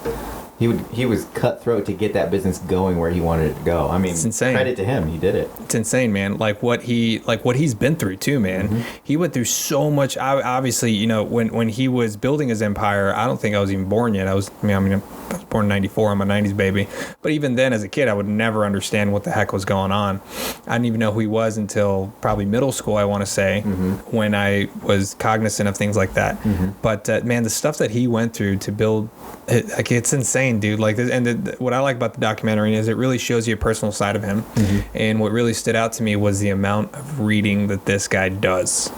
he was cutthroat to get that business going where he wanted it to go. I mean, it's insane. Credit to him, he did it. It's insane, man. Like what he's been through too, man. He went through so much. Obviously, when he was building his empire, I don't think I was even born yet. I was born in '94. I'm a '90s baby. But even then, as a kid, I would never understand what the heck was going on. I didn't even know who he was until probably middle school, I want to say, when I was cognizant of things like that. But man, the stuff that he went through to build, it's insane, dude. Like, what I like about the documentary is it really shows you a personal side of him. And what really stood out to me was the amount of reading that this guy does.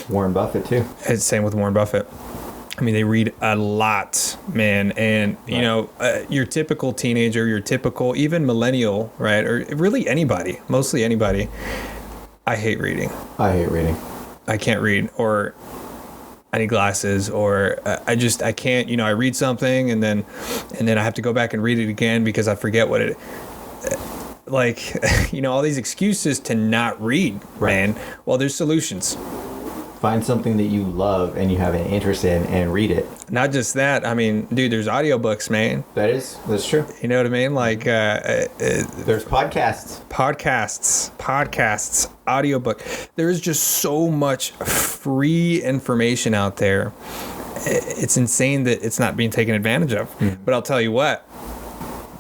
Warren Buffett too. It's same with Warren Buffett. I mean, they read a lot, man. And, your typical teenager, your typical, even millennial, right? Or really anybody, mostly anybody. I hate reading. I can't read, or I need glasses, or I can't, I read something and then I have to go back and read it again because I forget what it, all these excuses to not read, man. Well, there's solutions. Find something that you love and you have an interest in and read it. Not just that. I mean, dude, there's audiobooks, man. That's true. You know what I mean? Like, there's podcasts, audiobook. There's just so much free information out there. It's insane that it's not being taken advantage of. But I'll tell you what,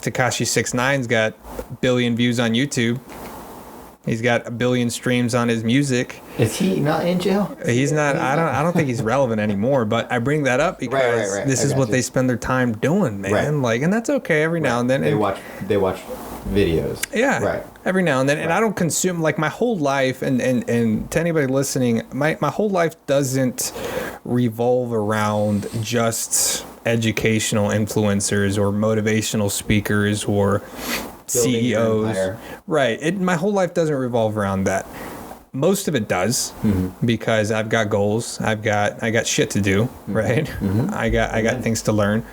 Tekashi 6ix9ine's got 1 billion views on YouTube. He's got 1 billion streams on his music. Is he not in jail? He's not. I don't think he's relevant anymore. But I bring that up because this is what they spend their time doing, man. Right. Like, and that's okay every now and then. They watch videos. Yeah. Right. Every now and then. Right. And I don't consume, like, my whole life. And to anybody listening, my whole life doesn't revolve around just educational influencers or motivational speakers or CEOs. Right. My whole life doesn't revolve around that. Most of it does, because I've got goals. I got shit to do, right? I got things to learn.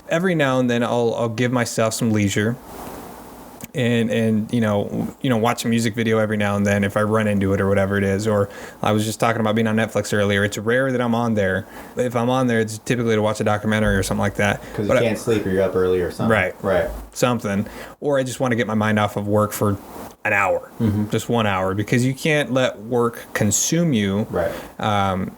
Every now and then I'll give myself some leisure and watch a music video every now and then if I run into it or whatever it is. Or I was just talking about being on Netflix earlier. It's rare that I'm on there. If I'm on there, it's typically to watch a documentary or something like that. Because you can't sleep or you're up early or something. Right. Something. Or I just want to get my mind off of work for an hour, just 1 hour, because you can't let work consume you,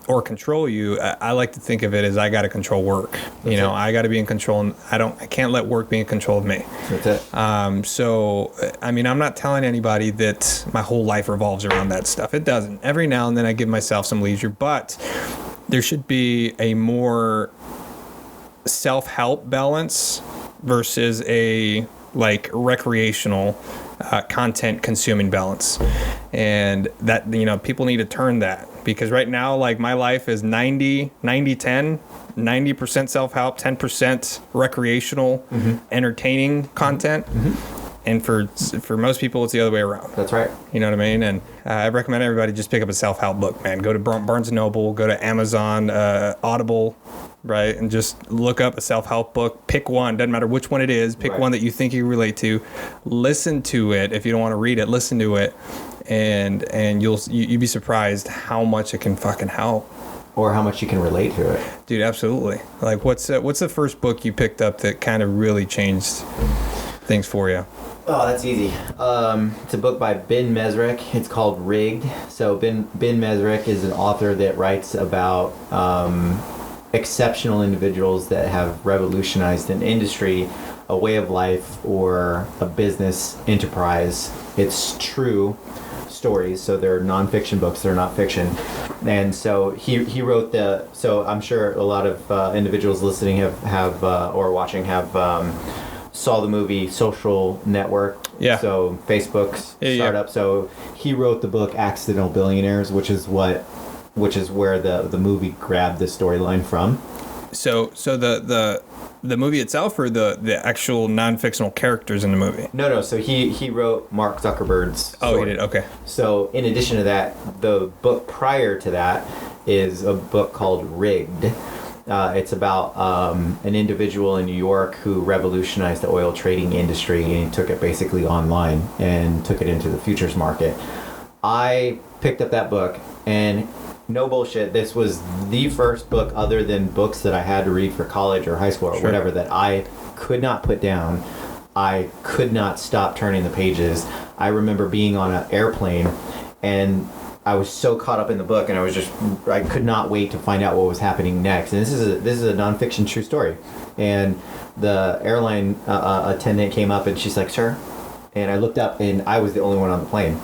or control you. I like to think of it as I got to control work. I got to be in control, and I can't let work be in control of me. That's it. So, I mean, I'm not telling anybody that my whole life revolves around that stuff. It doesn't. Every now and then I give myself some leisure, but there should be a more self-help balance versus a recreational content consuming balance. And that, people need to turn that, because right now, like, my life is 90, 10, 90% self-help, 10% recreational, entertaining content. And for most people, it's the other way around. That's right. You know what I mean? And I recommend everybody just pick up a self-help book, man. Go to Barnes & Noble, go to Amazon, Audible, right? And just look up a self-help book. Pick one. Doesn't matter which one it is. Pick one that you think you relate to. Listen to it. If you don't want to read it, listen to it. And you'd be surprised how much it can fucking help. Or how much you can relate to it. Dude, absolutely. Like, what's the first book you picked up that kind of really changed things for you? Oh, that's easy. It's a book by Ben Mesrick. It's called Rigged. So Ben Mesrick is an author that writes about exceptional individuals that have revolutionized an industry, a way of life, or a business enterprise. It's true stories, so they're nonfiction books, they're not fiction. And so he wrote so I'm sure a lot of individuals listening have or watching have saw the movie Social Network. Yeah. So Facebook's startup. Yeah. So he wrote the book Accidental Billionaires, which is where the movie grabbed the storyline from. So the movie itself, or the actual non-fictional characters in the movie? No. So he wrote Mark Zuckerberg's story. Oh, he did. Okay. So in addition to that, the book prior to that is a book called Rigged. It's about an individual in New York who revolutionized the oil trading industry, and he took it basically online and took it into the futures market. I picked up that book, and no bullshit, this was the first book other than books that I had to read for college or high school or whatever that I could not put down. I could not stop turning the pages. I remember being on an airplane, and I was so caught up in the book, and I could not wait to find out what was happening next. And this is a nonfiction true story. And the airline attendant came up, and she's like, "Sir," and I looked up, and I was the only one on the plane.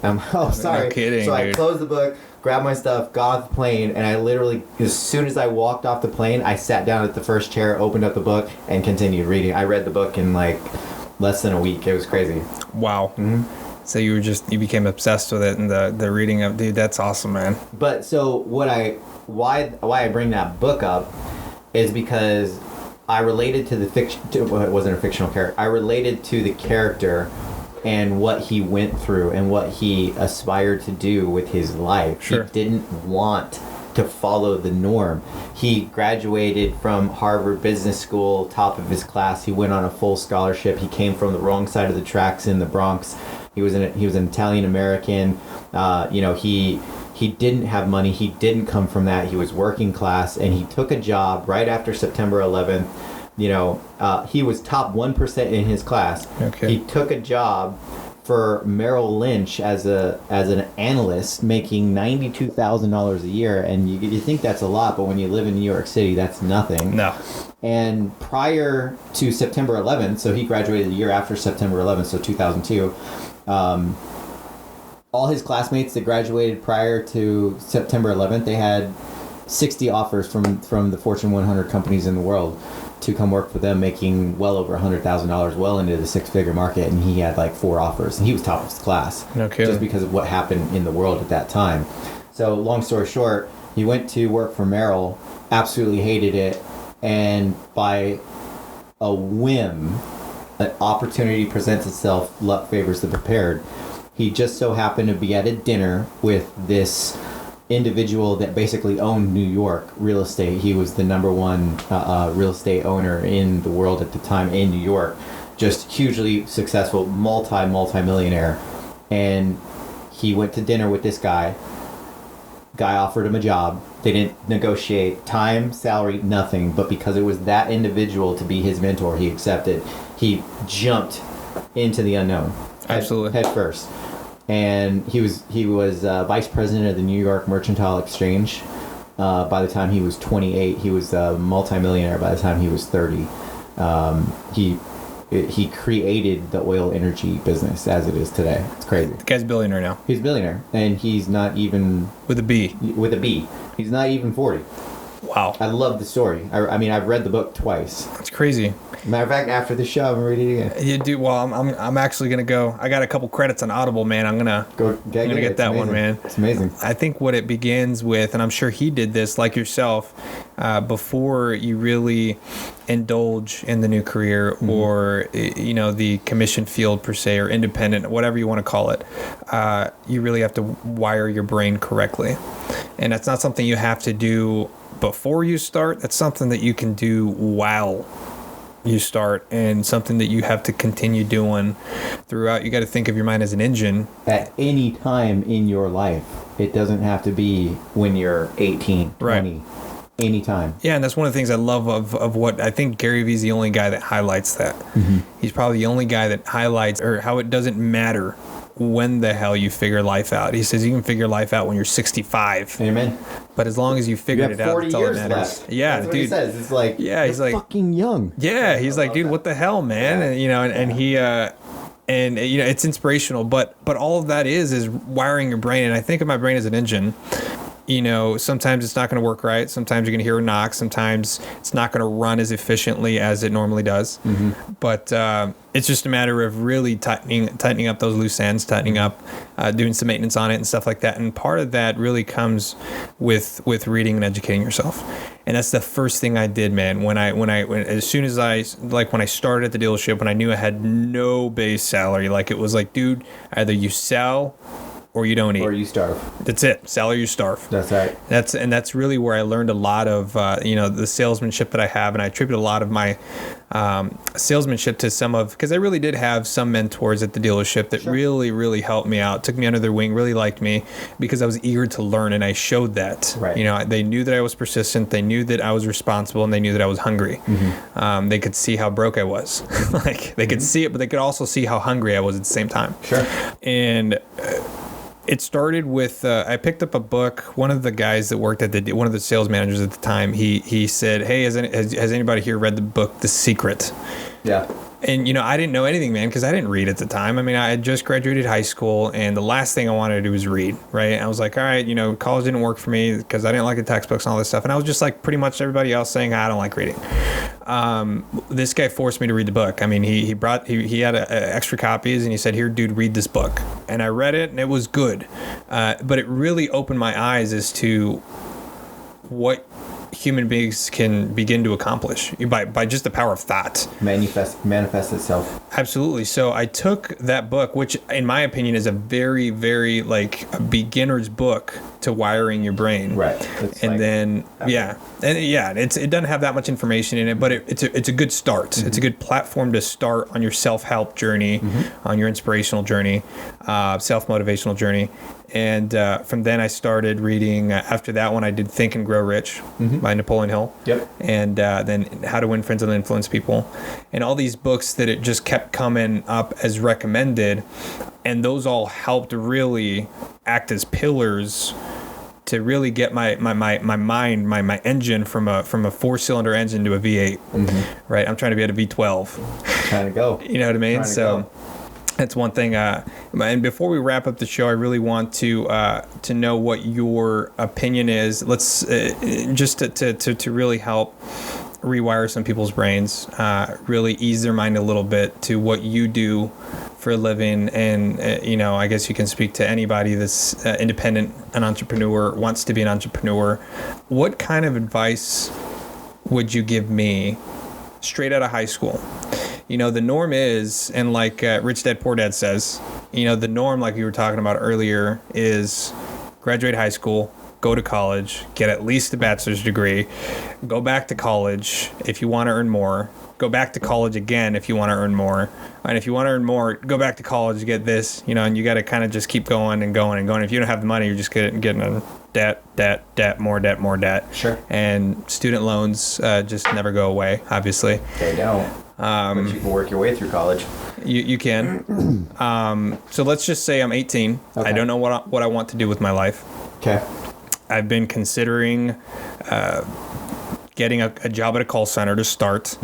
Oh, sorry. No kidding, so dude. I closed the book, grabbed my stuff, got off the plane, and I literally, as soon as I walked off the plane, I sat down at the first chair, opened up the book, and continued reading. I read the book in like less than a week. It was crazy. Wow. Mm-hmm. So you became obsessed with it, and the reading of, dude, that's awesome, man. But so why I bring that book up is because I related to the fiction. Well, it wasn't a fictional character. I related to the character and what he went through and what he aspired to do with his life. Sure. He didn't want to follow the norm. He graduated from Harvard Business School, top of his class. He went on a full scholarship. He came from the wrong side of the tracks in the Bronx. He was an Italian American. He didn't have money. He didn't come from that. He was working class, and he took a job right after September 11th. He was top 1% in his class. Okay. He took a job for Merrill Lynch as an analyst, making $92,000 a year, and you think that's a lot, but when you live in New York City, that's nothing. No. And prior to September 11th, so he graduated the year after September 11th, so 2002. All his classmates that graduated prior to September 11th, they had 60 offers from the Fortune 100 companies in the world to come work for them, making well over $100,000, well into the six-figure market, and he had like 4 offers, and he was top of his class. Okay. Just because of what happened in the world at that time. So long story short, he went to work for Merrill, absolutely hated it, and by a whim, an opportunity presents itself, luck favors the prepared. He just so happened to be at a dinner with this individual that basically owned New York real estate. He was the number one real estate owner in the world at the time in New York. Just hugely successful, multi-millionaire. And he went to dinner with this guy. Guy offered him a job. They didn't negotiate time, salary, nothing. But because it was that individual to be his mentor, he accepted. He jumped into the unknown. Absolutely. Head first. And he was vice president of the New York Mercantile Exchange. By the time he was 28, he was a multimillionaire. By the time he was 30, he created the oil energy business as it is today. It's crazy. The guy's a billionaire now. He's a billionaire, and he's not even with a B. With a B. He's not even 40. Wow. Wow. I love the story. I mean, I've read the book twice. That's crazy. Matter of fact, after the show, I'm gonna read it again. You do well. I'm actually gonna go. I got a couple credits on Audible, man. I'm gonna get that one, man. It's amazing. I think what it begins with, and I'm sure he did this like yourself, before you really indulge in the new career or the commission field per se, or independent, whatever you want to call it. You really have to wire your brain correctly, and that's not something you have to do before you start. That's something that you can do while you start, and something that you have to continue doing throughout. You got to think of your mind as an engine. At any time in your life, it doesn't have to be when you're 18, 20, right. Anytime. Yeah, and that's one of the things I love of what I think Gary Vee's the only guy that highlights that. He's probably the only guy that highlights or how it doesn't matter when the hell you figure life out. He says you can figure life out when you're 65. Amen. But as long as you figured it out, that's all that matters. Left. Yeah, that's what dude. He says it's like, yeah, he's like fucking young. Yeah, he's like, dude, what the hell, man? And he it's inspirational. But all of that is wiring your brain. And I think of my brain as an engine. Sometimes it's not going to work right. Sometimes you're going to hear a knock. Sometimes it's not going to run as efficiently as it normally does. But it's just a matter of really tightening up those loose ends, tightening up, doing some maintenance on it and stuff like that. And part of that really comes with reading and educating yourself. And that's the first thing I did, man. When as soon as when I started at the dealership, when I knew I had no base salary, like it was like, dude, either you sell or you don't eat. Or you starve. That's it. Sell or you starve. That's right. That's really where I learned a lot of, the salesmanship that I have. And I attribute a lot of my salesmanship to because I really did have some mentors at the dealership that really, really helped me out, took me under their wing, really liked me because I was eager to learn. And I showed that. Right. They knew that I was persistent. They knew that I was responsible, and they knew that I was hungry. They could see how broke I was. They could see it, but they could also see how hungry I was at the same time. Sure. And it started with I picked up a book. One of the guys that worked at one of the sales managers at the time, he said, "Hey, has anybody here read the book The Secret?" Yeah. And I didn't know anything, man, because I didn't read at the time. I mean, I had just graduated high school, and the last thing I wanted to do was read, right? And I was like, all right, college didn't work for me because I didn't like the textbooks and all this stuff. And I was just like pretty much everybody else saying, I don't like reading. This guy forced me to read the book. I mean, he had extra copies, and he said, here, dude, read this book. And I read it, and it was good. But it really opened my eyes as to what human beings can begin to accomplish by just the power of thought. Manifest itself. Absolutely. So I took that book, which in my opinion is a very, very a beginner's book to wiring your brain. Right. It doesn't have that much information in it, but it's a good start. It's a good platform to start on your self-help journey, on your inspirational journey, self-motivational journey. And from then I started reading. After that one, I did Think and Grow Rich by Napoleon Hill. Yep. And then How to Win Friends and Influence People. And all these books that it just kept coming up as recommended. And those all helped really act as pillars to really get my mind, my engine from a 4-cylinder engine to a V8. Right? I'm trying to be at a V12. Trying to go. You know what I mean? So that's one thing. And before we wrap up the show, I really want to know what your opinion is. Let's just to really help rewire some people's brains, really ease their mind a little bit to what you do for a living. And I guess you can speak to anybody that's independent, an entrepreneur, wants to be an entrepreneur. What kind of advice would you give me straight out of high school? The norm is, and like Rich Dad Poor Dad says, the norm, like we were talking about earlier, is graduate high school, go to college, get at least a bachelor's degree, go back to college if you want to earn more, go back to college again if you want to earn more, and if you want to earn more, go back to college, get this, and you got to kind of just keep going and going and going. If you don't have the money, you're just getting a debt, more debt. Sure. And student loans just never go away, obviously. They don't. But you can work your way through college. You can. So let's just say I'm 18. Okay. I don't know what I want to do with my life. Okay. I've been considering getting a job at a call center to start,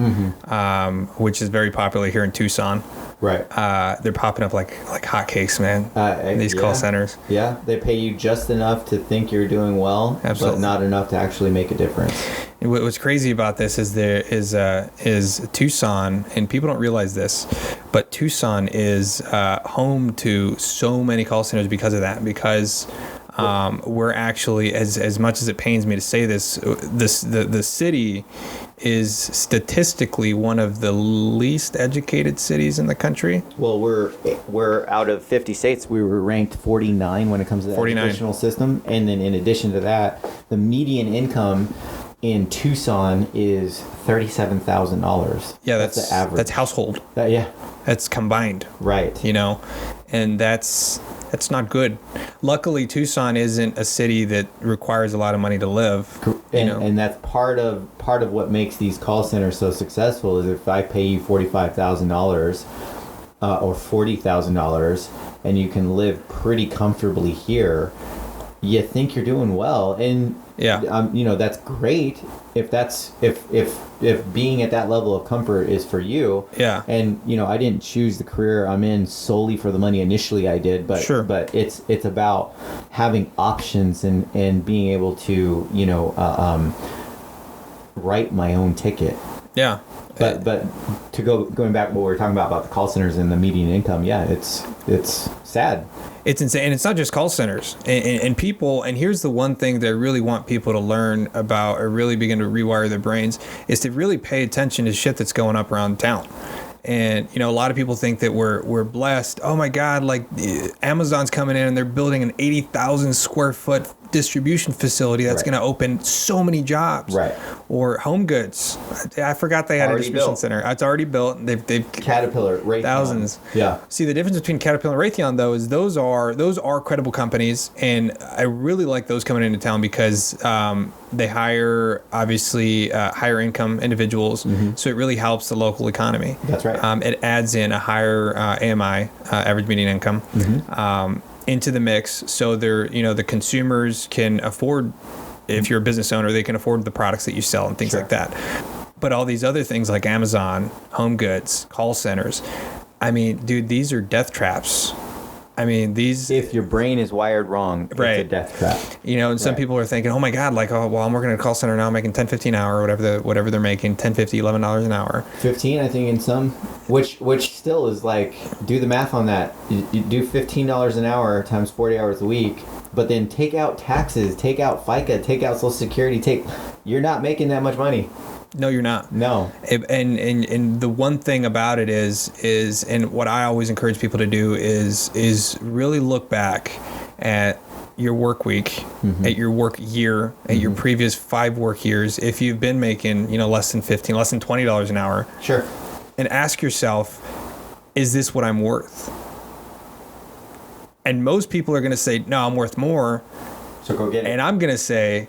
which is very popular here in Tucson. Right. They're popping up like hotcakes, man. In these call centers. Yeah, they pay you just enough to think you're doing well, Absolutely. but not enough to actually make a difference. And what's crazy about this is is Tucson, and people don't realize this, but Tucson is home to so many call centers because of that. Because we're actually, as much as it pains me to say this, the city is statistically one of the least educated cities in the country. Well, we're out of 50 states. We were ranked 49 when it comes to the 49. educational system, and then in addition to that, the median income in Tucson is $37,000. Yeah, that's the average. That's household. Yeah, That's combined. right. And that's not good. Luckily, Tucson isn't a city that requires a lot of money to live. And that's part of what makes these call centers so successful is if I pay you $45,000 or $40,000 and you can live pretty comfortably here, you think you're doing well, and that's great if being at that level of comfort is for you. Yeah. And I didn't choose the career I'm in solely for the money. Initially I did, but Sure. but it's about having options and being able to write my own ticket. Yeah. But to going back to what we were talking about the call centers and the median income, yeah, it's sad. It's insane. And it's not just call centers. And people, and here's the one thing that I really want people to learn about or really begin to rewire their brains is to really pay attention to shit that's going up around town. And, a lot of people think that we're blessed. Oh my God, like Amazon's coming in and they're building an 80,000 square foot distribution facility that's Right. going to open so many jobs. Right. Or Home Goods. I forgot they had Already a distribution built. center. It's already built. They've Caterpillar, Raytheon. thousands. Yeah. See, the difference between Caterpillar and Raytheon, though, is those are credible companies, and I really like those coming into town because they hire, obviously, higher income individuals, so it really helps the local economy. That's right. It adds in a higher AMI, average median income, into the mix, so the consumers can afford, if you're a business owner, they can afford the products that you sell and things Sure. like that. But all these other things like Amazon, Home Goods, call centers, I mean, dude, these are death traps. I mean, these... If your brain is wired wrong, it's Right. a death trap. and some Right. people are thinking, oh my God, like, oh, well, I'm working at a call center now, I'm making $10.50 an hour, or whatever they're making, $10.50, $11 an hour. 15, I think, in some, which still is like, do the math on that. You do $15 an hour times 40 hours a week, but then take out taxes, take out FICA, take out Social Security, you're not making that much money. No, you're not. No. And the one thing about it is, and what I always encourage people to do is really look back at your work week, at your work year, at your previous 5 work years. If you've been making, less than $20 an hour, Sure. and ask yourself, is this what I'm worth? And most people are going to say, no, I'm worth more. So go get it. And I'm going to say,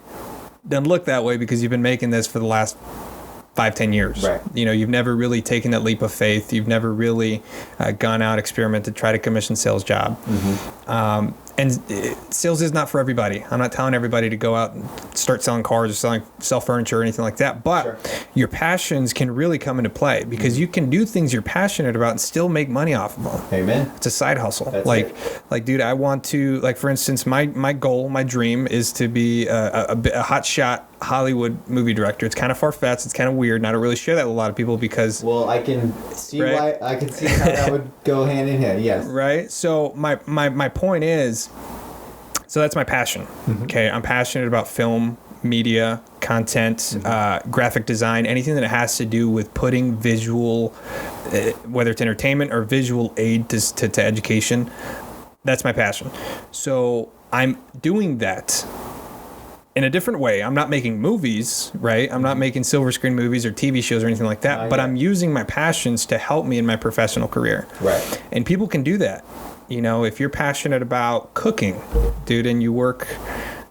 doesn't look that way because you've been making this for the last 5-10 years. Right. You've never really taken that leap of faith. You've never really gone out, experimented, tried a commission sales job. And sales is not for everybody. I'm not telling everybody to go out and start selling cars or sell furniture or anything like that. But Sure. your passions can really come into play because you can do things you're passionate about and still make money off of them. Amen. It's a side hustle. That's Like, dude, I want to, like, for instance, my goal, my dream is to be a hotshot Hollywood movie director. It's kind of far-fetched. It's kind of weird, and I don't really share that with a lot of people because... Well, I can see Right. why. I can see how that would go hand in hand. Yes. Right? So my point is, so that's my passion. Okay? I'm passionate about film, media, content, graphic design, anything that has to do with putting visual, whether it's entertainment or visual aid to education. That's my passion. So I'm doing that in a different way. I'm not making movies, right? I'm not making silver screen movies or TV shows or anything like that, but I'm using my passions to help me in my professional career. Right. And people can do that. If you're passionate about cooking, dude, and you work,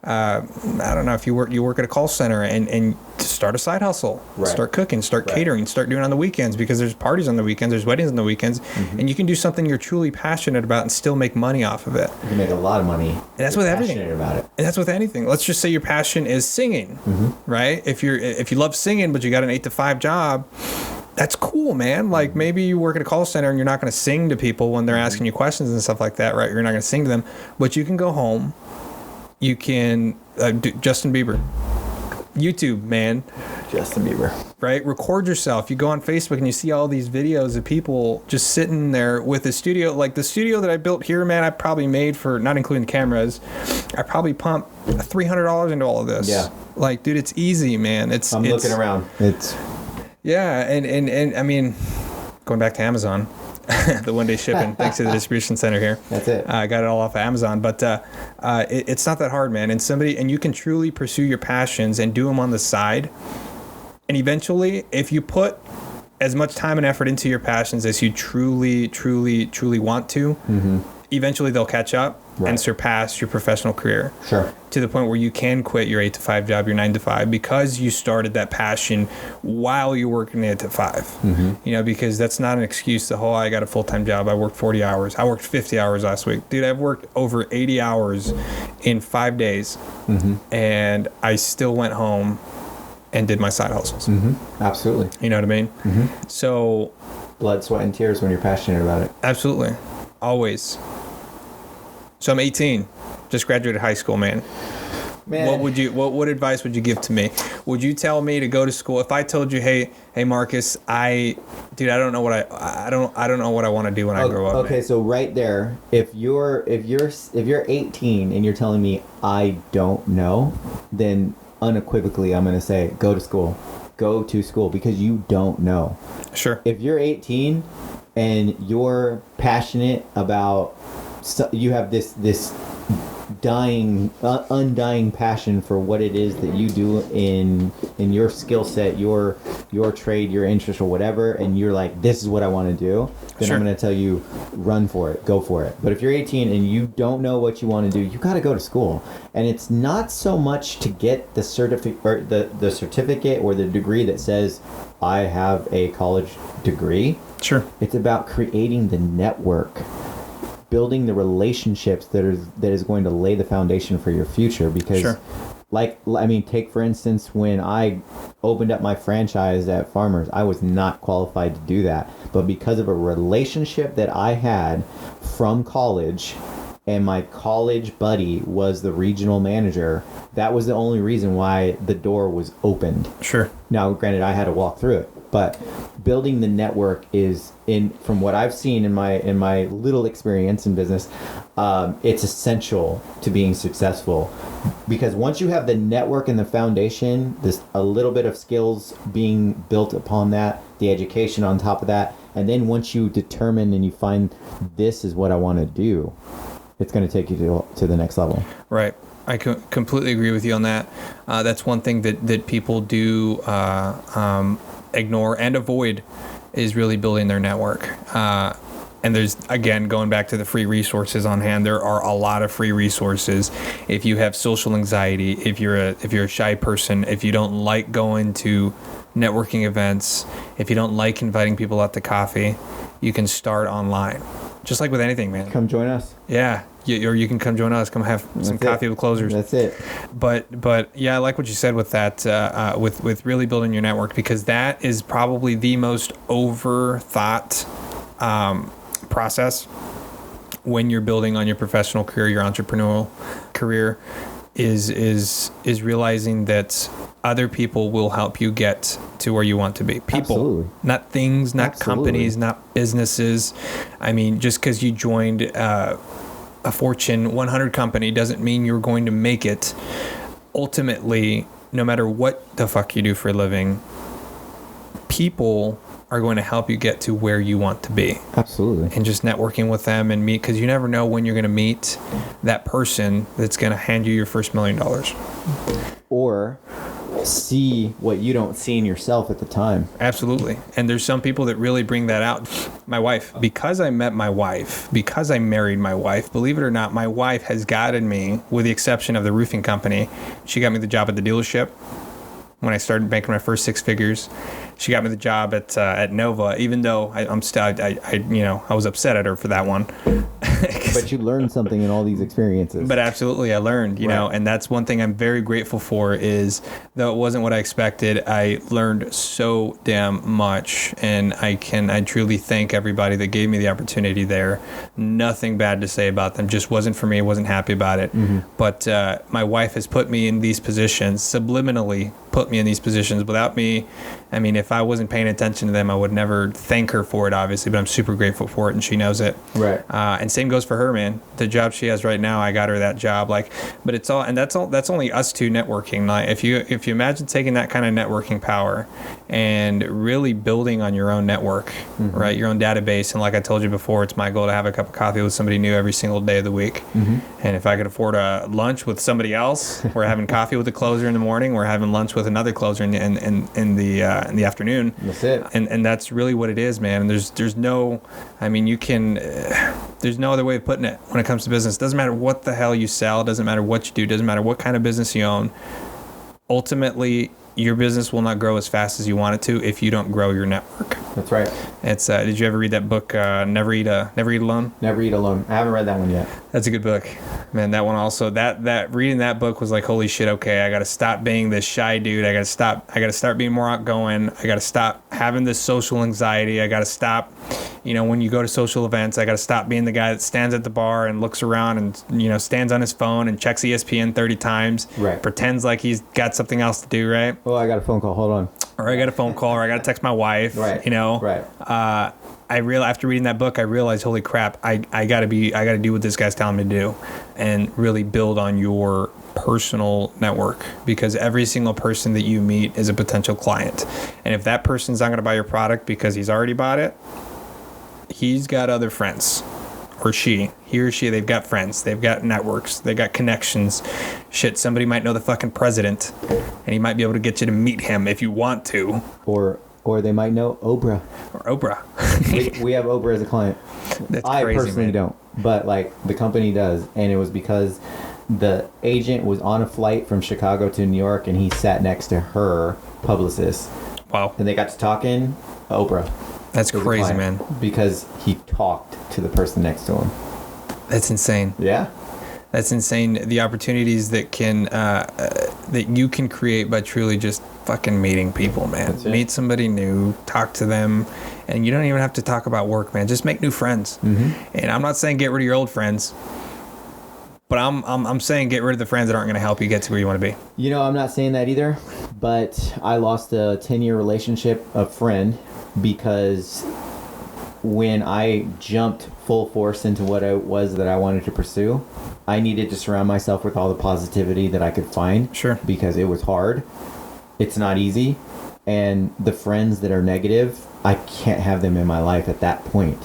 I don't know, if you work at a call center and start a side hustle, Right. start cooking, start Right. catering, start doing it on the weekends because there's parties on the weekends, there's weddings on the weekends, and you can do something you're truly passionate about and still make money off of it. You can make a lot of money. And that's with everything. Passionate about it. And that's with anything. Let's just say your passion is singing, right? If you love singing, but you got an 8 to 5 job, that's cool, man. Like maybe you work at a call center and you're not going to sing to people when they're asking you questions and stuff like that, right? You're not going to sing to them, but you can go home. You can do Justin Bieber, YouTube, man. Justin Bieber. Right? Record yourself. You go on Facebook and you see all these videos of people just sitting there with a studio. Like the studio that I built here, man, I probably made for, not including cameras, I probably pumped $300 into all of this. Yeah. Like, dude, it's easy, man. I'm looking around. It's... Yeah, and I mean, going back to Amazon, the one-day shipping, thanks to the distribution center here. That's it. I got it all off of Amazon, but it's not that hard, man. And you can truly pursue your passions and do them on the side. And eventually, if you put as much time and effort into your passions as you truly, truly, truly want to, eventually they'll catch up and surpass your professional career. Sure. To the point where you can quit your 8-to-5 job, your 9-to-5, because you started that passion while you're working 8-to-5. You know, because that's not an excuse. The whole, I got a full-time job. I worked 40 hours. I worked 50 hours last week. Dude, I've worked over 80 hours in 5 days. And I still went home and did my side hustles. Absolutely. You know what I mean? So... blood, sweat, and tears when you're passionate about it. Absolutely. Always. So I'm 18. Just graduated high school, man. What advice would you give to me? Would you tell me to go to school if I told you, hey Marcus, I don't know what I don't know what I want to do when I grow up. Okay, so right there, if you're 18 and you're telling me I don't know, then unequivocally I'm going to say go to school. Go to school because you don't know. Sure. If you're 18 and you're passionate about, you have this undying passion for what it is that you do in your skill set, your trade, your interest, or whatever, and you're like, this is what I want to do, then I'm going to tell you, run for it, go for it. But if you're 18 and you don't know what you want to do, you got to go to school. And it's not so much to get the certificate or the certificate or the degree that says I have a college degree. Sure. It's about creating the network, building the relationships that is going to lay the foundation for your future. Because take for instance, when I opened up my franchise at Farmers, I was not qualified to do that, but because of a relationship that I had from college, and my college buddy was the regional manager, that was the only reason why the door was opened. Sure. Now, granted, I had to walk through it, but building the network is, from what I've seen in my little experience in business, it's essential to being successful. Because once you have the network and the foundation, a little bit of skills being built upon that, the education on top of that, and then once you determine and you find this is what I want to do, it's going to take you to the next level. Right. I completely agree with you on that. That's one thing that people do ignore and avoid is really building their network. And there's, again, going back to the free resources on hand, there are a lot of free resources. If you have social anxiety, if you're a shy person, if you don't like going to networking events, if you don't like inviting people out to coffee, you can start online. Just like with anything, man. Come join us. Yeah. Or you can come join us. Come have some coffee with closers. That's it. But yeah, I like what you said with that, with really building your network, because that is probably the most overthought process when you're building on your professional career, your entrepreneurial career, is realizing that other people will help you get to where you want to be. People, absolutely. Not things, not absolutely. Companies, not businesses. I mean, just because you joined a Fortune 100 company doesn't mean you're going to make it. Ultimately, no matter what the fuck you do for a living, people are going to help you get to where you want to be. Absolutely. And just networking with them and meet, because you never know when you're going to meet that person that's going to hand you your first $1 million. Or see what you don't see in yourself at the time. Absolutely. And there's some people that really bring that out. My wife, because I met my wife, because I married my wife, believe it or not, my wife has guided me, with the exception of the roofing company. She got me the job at the dealership when I started making my first 6 figures. she got me the job at Nova, even though I'm still, I was upset at her for that one. But you learned something in all these experiences. But absolutely, I learned, you know, and that's one thing I'm very grateful for is, though it wasn't what I expected, I learned so damn much, and I truly thank everybody that gave me the opportunity there. Nothing bad to say about them, just wasn't for me, I wasn't happy about it. But my wife has put me in these positions, subliminally put me in these positions without me. I mean, if I wasn't paying attention to them, I would never thank her for it, obviously, but I'm super grateful for it, and she knows it. Right. And same goes for her, man. The job she has right now, I got her that job. Like, but it's all, and that's only us two networking. Like, if you imagine taking that kind of networking power and really building on your own network, right, your own database, and like I told you before, it's my goal to have a cup of coffee with somebody new every single day of the week. And if I could afford a lunch with somebody else, we're having coffee with the closer in the morning, we're having lunch with another closer in the afternoon. That's it. And that's really what it is, man. And there's no, I mean, you can, there's no other way of putting it when it comes to business. It doesn't matter what the hell you sell, it doesn't matter what you do, it doesn't matter what kind of business you own. Ultimately, your business will not grow as fast as you want it to if you don't grow your network. That's right. It's did you ever read that book, Never Eat Alone? Never Eat Alone. I haven't read that one yet. That's a good book, man. That one also, that reading that book was like, holy shit, okay, I got to stop being this shy dude. I got to start being more outgoing. I got to stop having this social anxiety. I got to stop, when you go to social events, I got to stop being the guy that stands at the bar and looks around and, stands on his phone and checks ESPN 30 times. Right. Pretends like he's got something else to do, right? Oh, I got a phone call. Hold on. Or I got a phone call, or I got to text my wife, Right. Right. After reading that book, I realized, holy crap, I gotta do what this guy's telling me to do, and really build on your personal network, because every single person that you meet is a potential client, and if that person's not gonna buy your product because he's already bought it, he's got other friends. Or he or she, they've got friends, they've got networks, they've got connections. Shit, somebody might know the fucking president, and he might be able to get you to meet him if you want to. Or they might know Oprah. Or Oprah. we have Oprah as a client. That's I crazy, personally man. don't, but like the company does, and it was because the agent was on a flight from Chicago to New York, and he sat next to her publicist. Wow. And they got to talking. Oprah. That's crazy, man. Because he talked to the person next to him. That's insane. Yeah. That's insane. The opportunities that you can create by truly just fucking meeting people, man. Meet somebody new, talk to them, and you don't even have to talk about work, man. Just make new friends. And I'm not saying get rid of your old friends, but I'm saying get rid of the friends that aren't going to help you get to where you want to be. I'm not saying that either, but I lost a 10-year relationship, a friend, because when I jumped full force into what it was that I wanted to pursue, I needed to surround myself with all the positivity that I could find. Sure. Because it was hard. It's not easy. And the friends that are negative, I can't have them in my life at that point.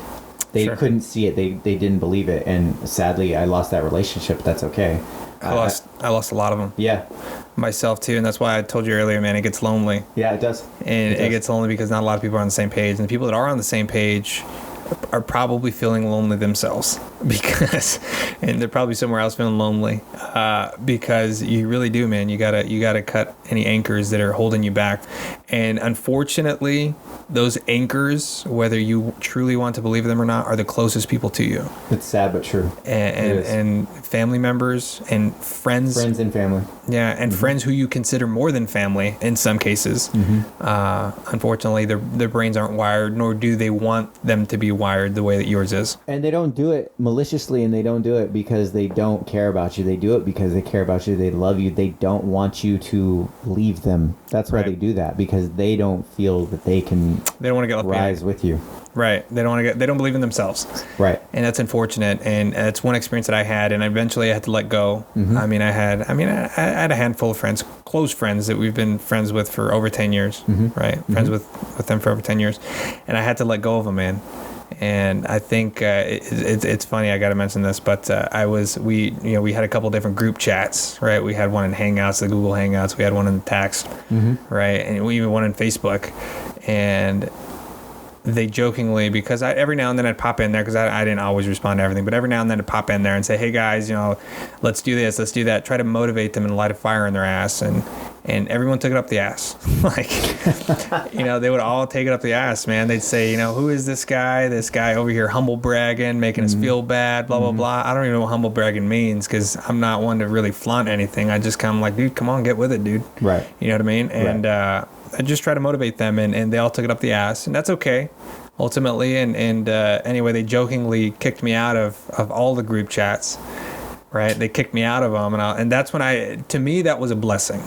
They couldn't see it. They didn't believe it. And sadly, I lost that relationship, but that's okay. I lost a lot of them. Yeah. Myself too, and that's why I told you earlier, man, it gets lonely. Yeah, it does. And it gets lonely because not a lot of people are on the same page, and the people that are on the same page are probably feeling lonely themselves, and they're probably somewhere else feeling lonely, because you really do, man. You gotta cut any anchors that are holding you back, and unfortunately, those anchors, whether you truly want to believe them or not, are the closest people to you. It's sad but true. And family members and friends. Friends and family. Yeah, and friends who you consider more than family in some cases. Unfortunately, their brains aren't wired, nor do they want them to be wired the way that yours is. And they don't do it maliciously, and they don't do it because they don't care about you. They do it because they care about you. They love you. They don't want you to leave them. That's why they do that, because they don't feel that they can don't want to get left rise with you. Right. They don't believe in themselves. Right. And that's unfortunate. And it's one experience that I had, and eventually I had to let go. I had a handful of friends, close friends that we've been friends with for over 10 years, right? Friends with them for over 10 years. And I had to let go of them, man. And I think it's funny, I got to mention this, but we had a couple different group chats, right? We had one in Hangouts, the Google Hangouts. We had one in text, right? And we even one in Facebook. And they jokingly, because every now and then I'd pop in there, because I didn't always respond to everything, but every now and then I'd pop in there and say, hey guys, let's do this, let's do that, try to motivate them and light a fire in their ass. And And everyone took it up the ass. Like, they would all take it up the ass, man. They'd say, who is this guy? This guy over here humble bragging, making us feel bad, blah, blah, blah. I don't even know what humble bragging means because I'm not one to really flaunt anything. I just kind of like, dude, come on, get with it, dude. Right. You know what I mean? And I just try to motivate them, and they all took it up the ass. And that's okay, ultimately. And anyway, they jokingly kicked me out of all the group chats, right? They kicked me out of them. And that's when to me, that was a blessing.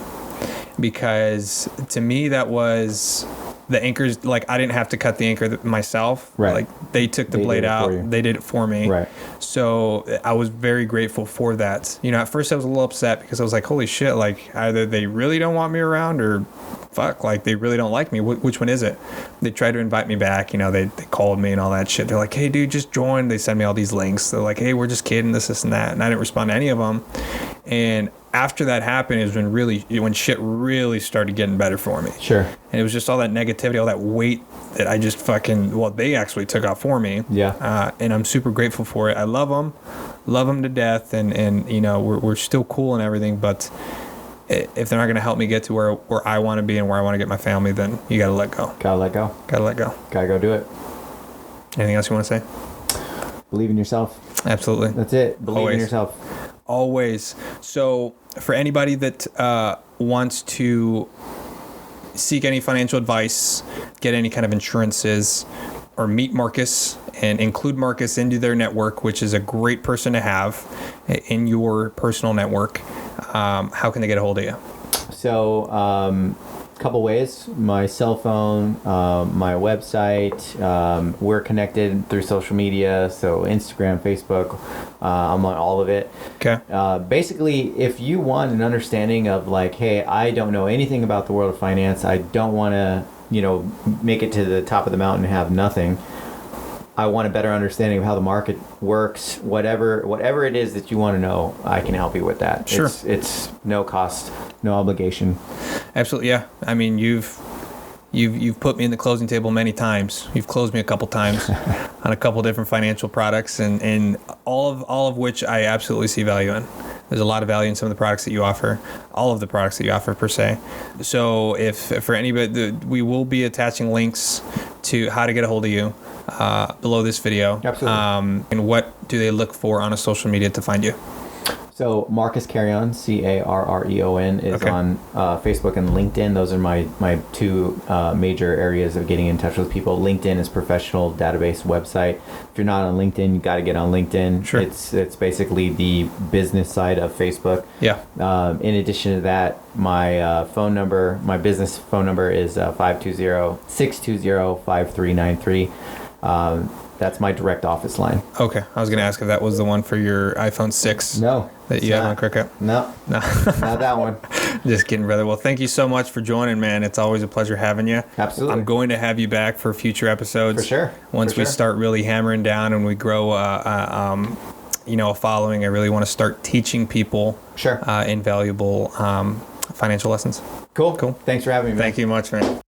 Because to me that was the anchors, like I didn't have to cut the anchor myself. Right. Like they took the blade out, they did it for me. Right. So I was very grateful for that. At first I was a little upset because I was like, holy shit, like either they really don't want me around or fuck, like they really don't like me. Which one is it? They tried to invite me back, they called me and all that shit. They're like, hey dude, just join. They send me all these links. They're like, hey, we're just kidding, this and that. And I didn't respond to any of them. And after that happened is when shit really started getting better for me. Sure. And it was just all that negativity, all that weight that I just they actually took off for me. Yeah. And I'm super grateful for it. I love them to death, and we're still cool and everything. But if they're not going to help me get to where I want to be and where I want to get my family, then you got to let go. Gotta let go. Gotta go do it. Anything else you want to say? Believe in yourself. Absolutely. That's it. Believe in yourself. Always. So for anybody that wants to seek any financial advice, get any kind of insurances, or meet Marcus and include Marcus into their network, which is a great person to have in your personal network, how can they get a hold of you? So, couple ways: my cell phone, my website. We're connected through social media, so Instagram, Facebook. I'm on all of it. Okay. Basically, if you want an understanding of like, hey, I don't know anything about the world of finance. I don't want to, make it to the top of the mountain and have nothing. I want a better understanding of how the market works. Whatever it is that you want to know, I can help you with that. Sure. It's no cost, no obligation. Absolutely, yeah. I mean, you've put me in the closing table many times. You've closed me a couple times on a couple different financial products, and all of which I absolutely see value in. There's a lot of value in some of the products that you offer, all of the products that you offer per se. So if for anybody, we will be attaching links to how to get a hold of you below this video. Absolutely. And what do they look for on a social media to find you? So Marcus Carreon, Carreon, is on Facebook and LinkedIn. Those are my two major areas of getting in touch with people. LinkedIn is professional database website. If you're not on LinkedIn, you got to get on LinkedIn. Sure. It's basically the business side of Facebook. Yeah. In addition to that, my phone number, my business phone number is 520-620-5393. That's my direct office line. Okay. I was going to ask if that was the one for your iPhone 6. No. That you have on Cricket? No. Not that one. Just kidding, brother. Well, thank you so much for joining, man. It's always a pleasure having you. Absolutely. I'm going to have you back for future episodes. For sure. Once we start really hammering down and we grow a following, I really want to start teaching people invaluable financial lessons. Cool. Thanks for having me, man. Thank you much, man.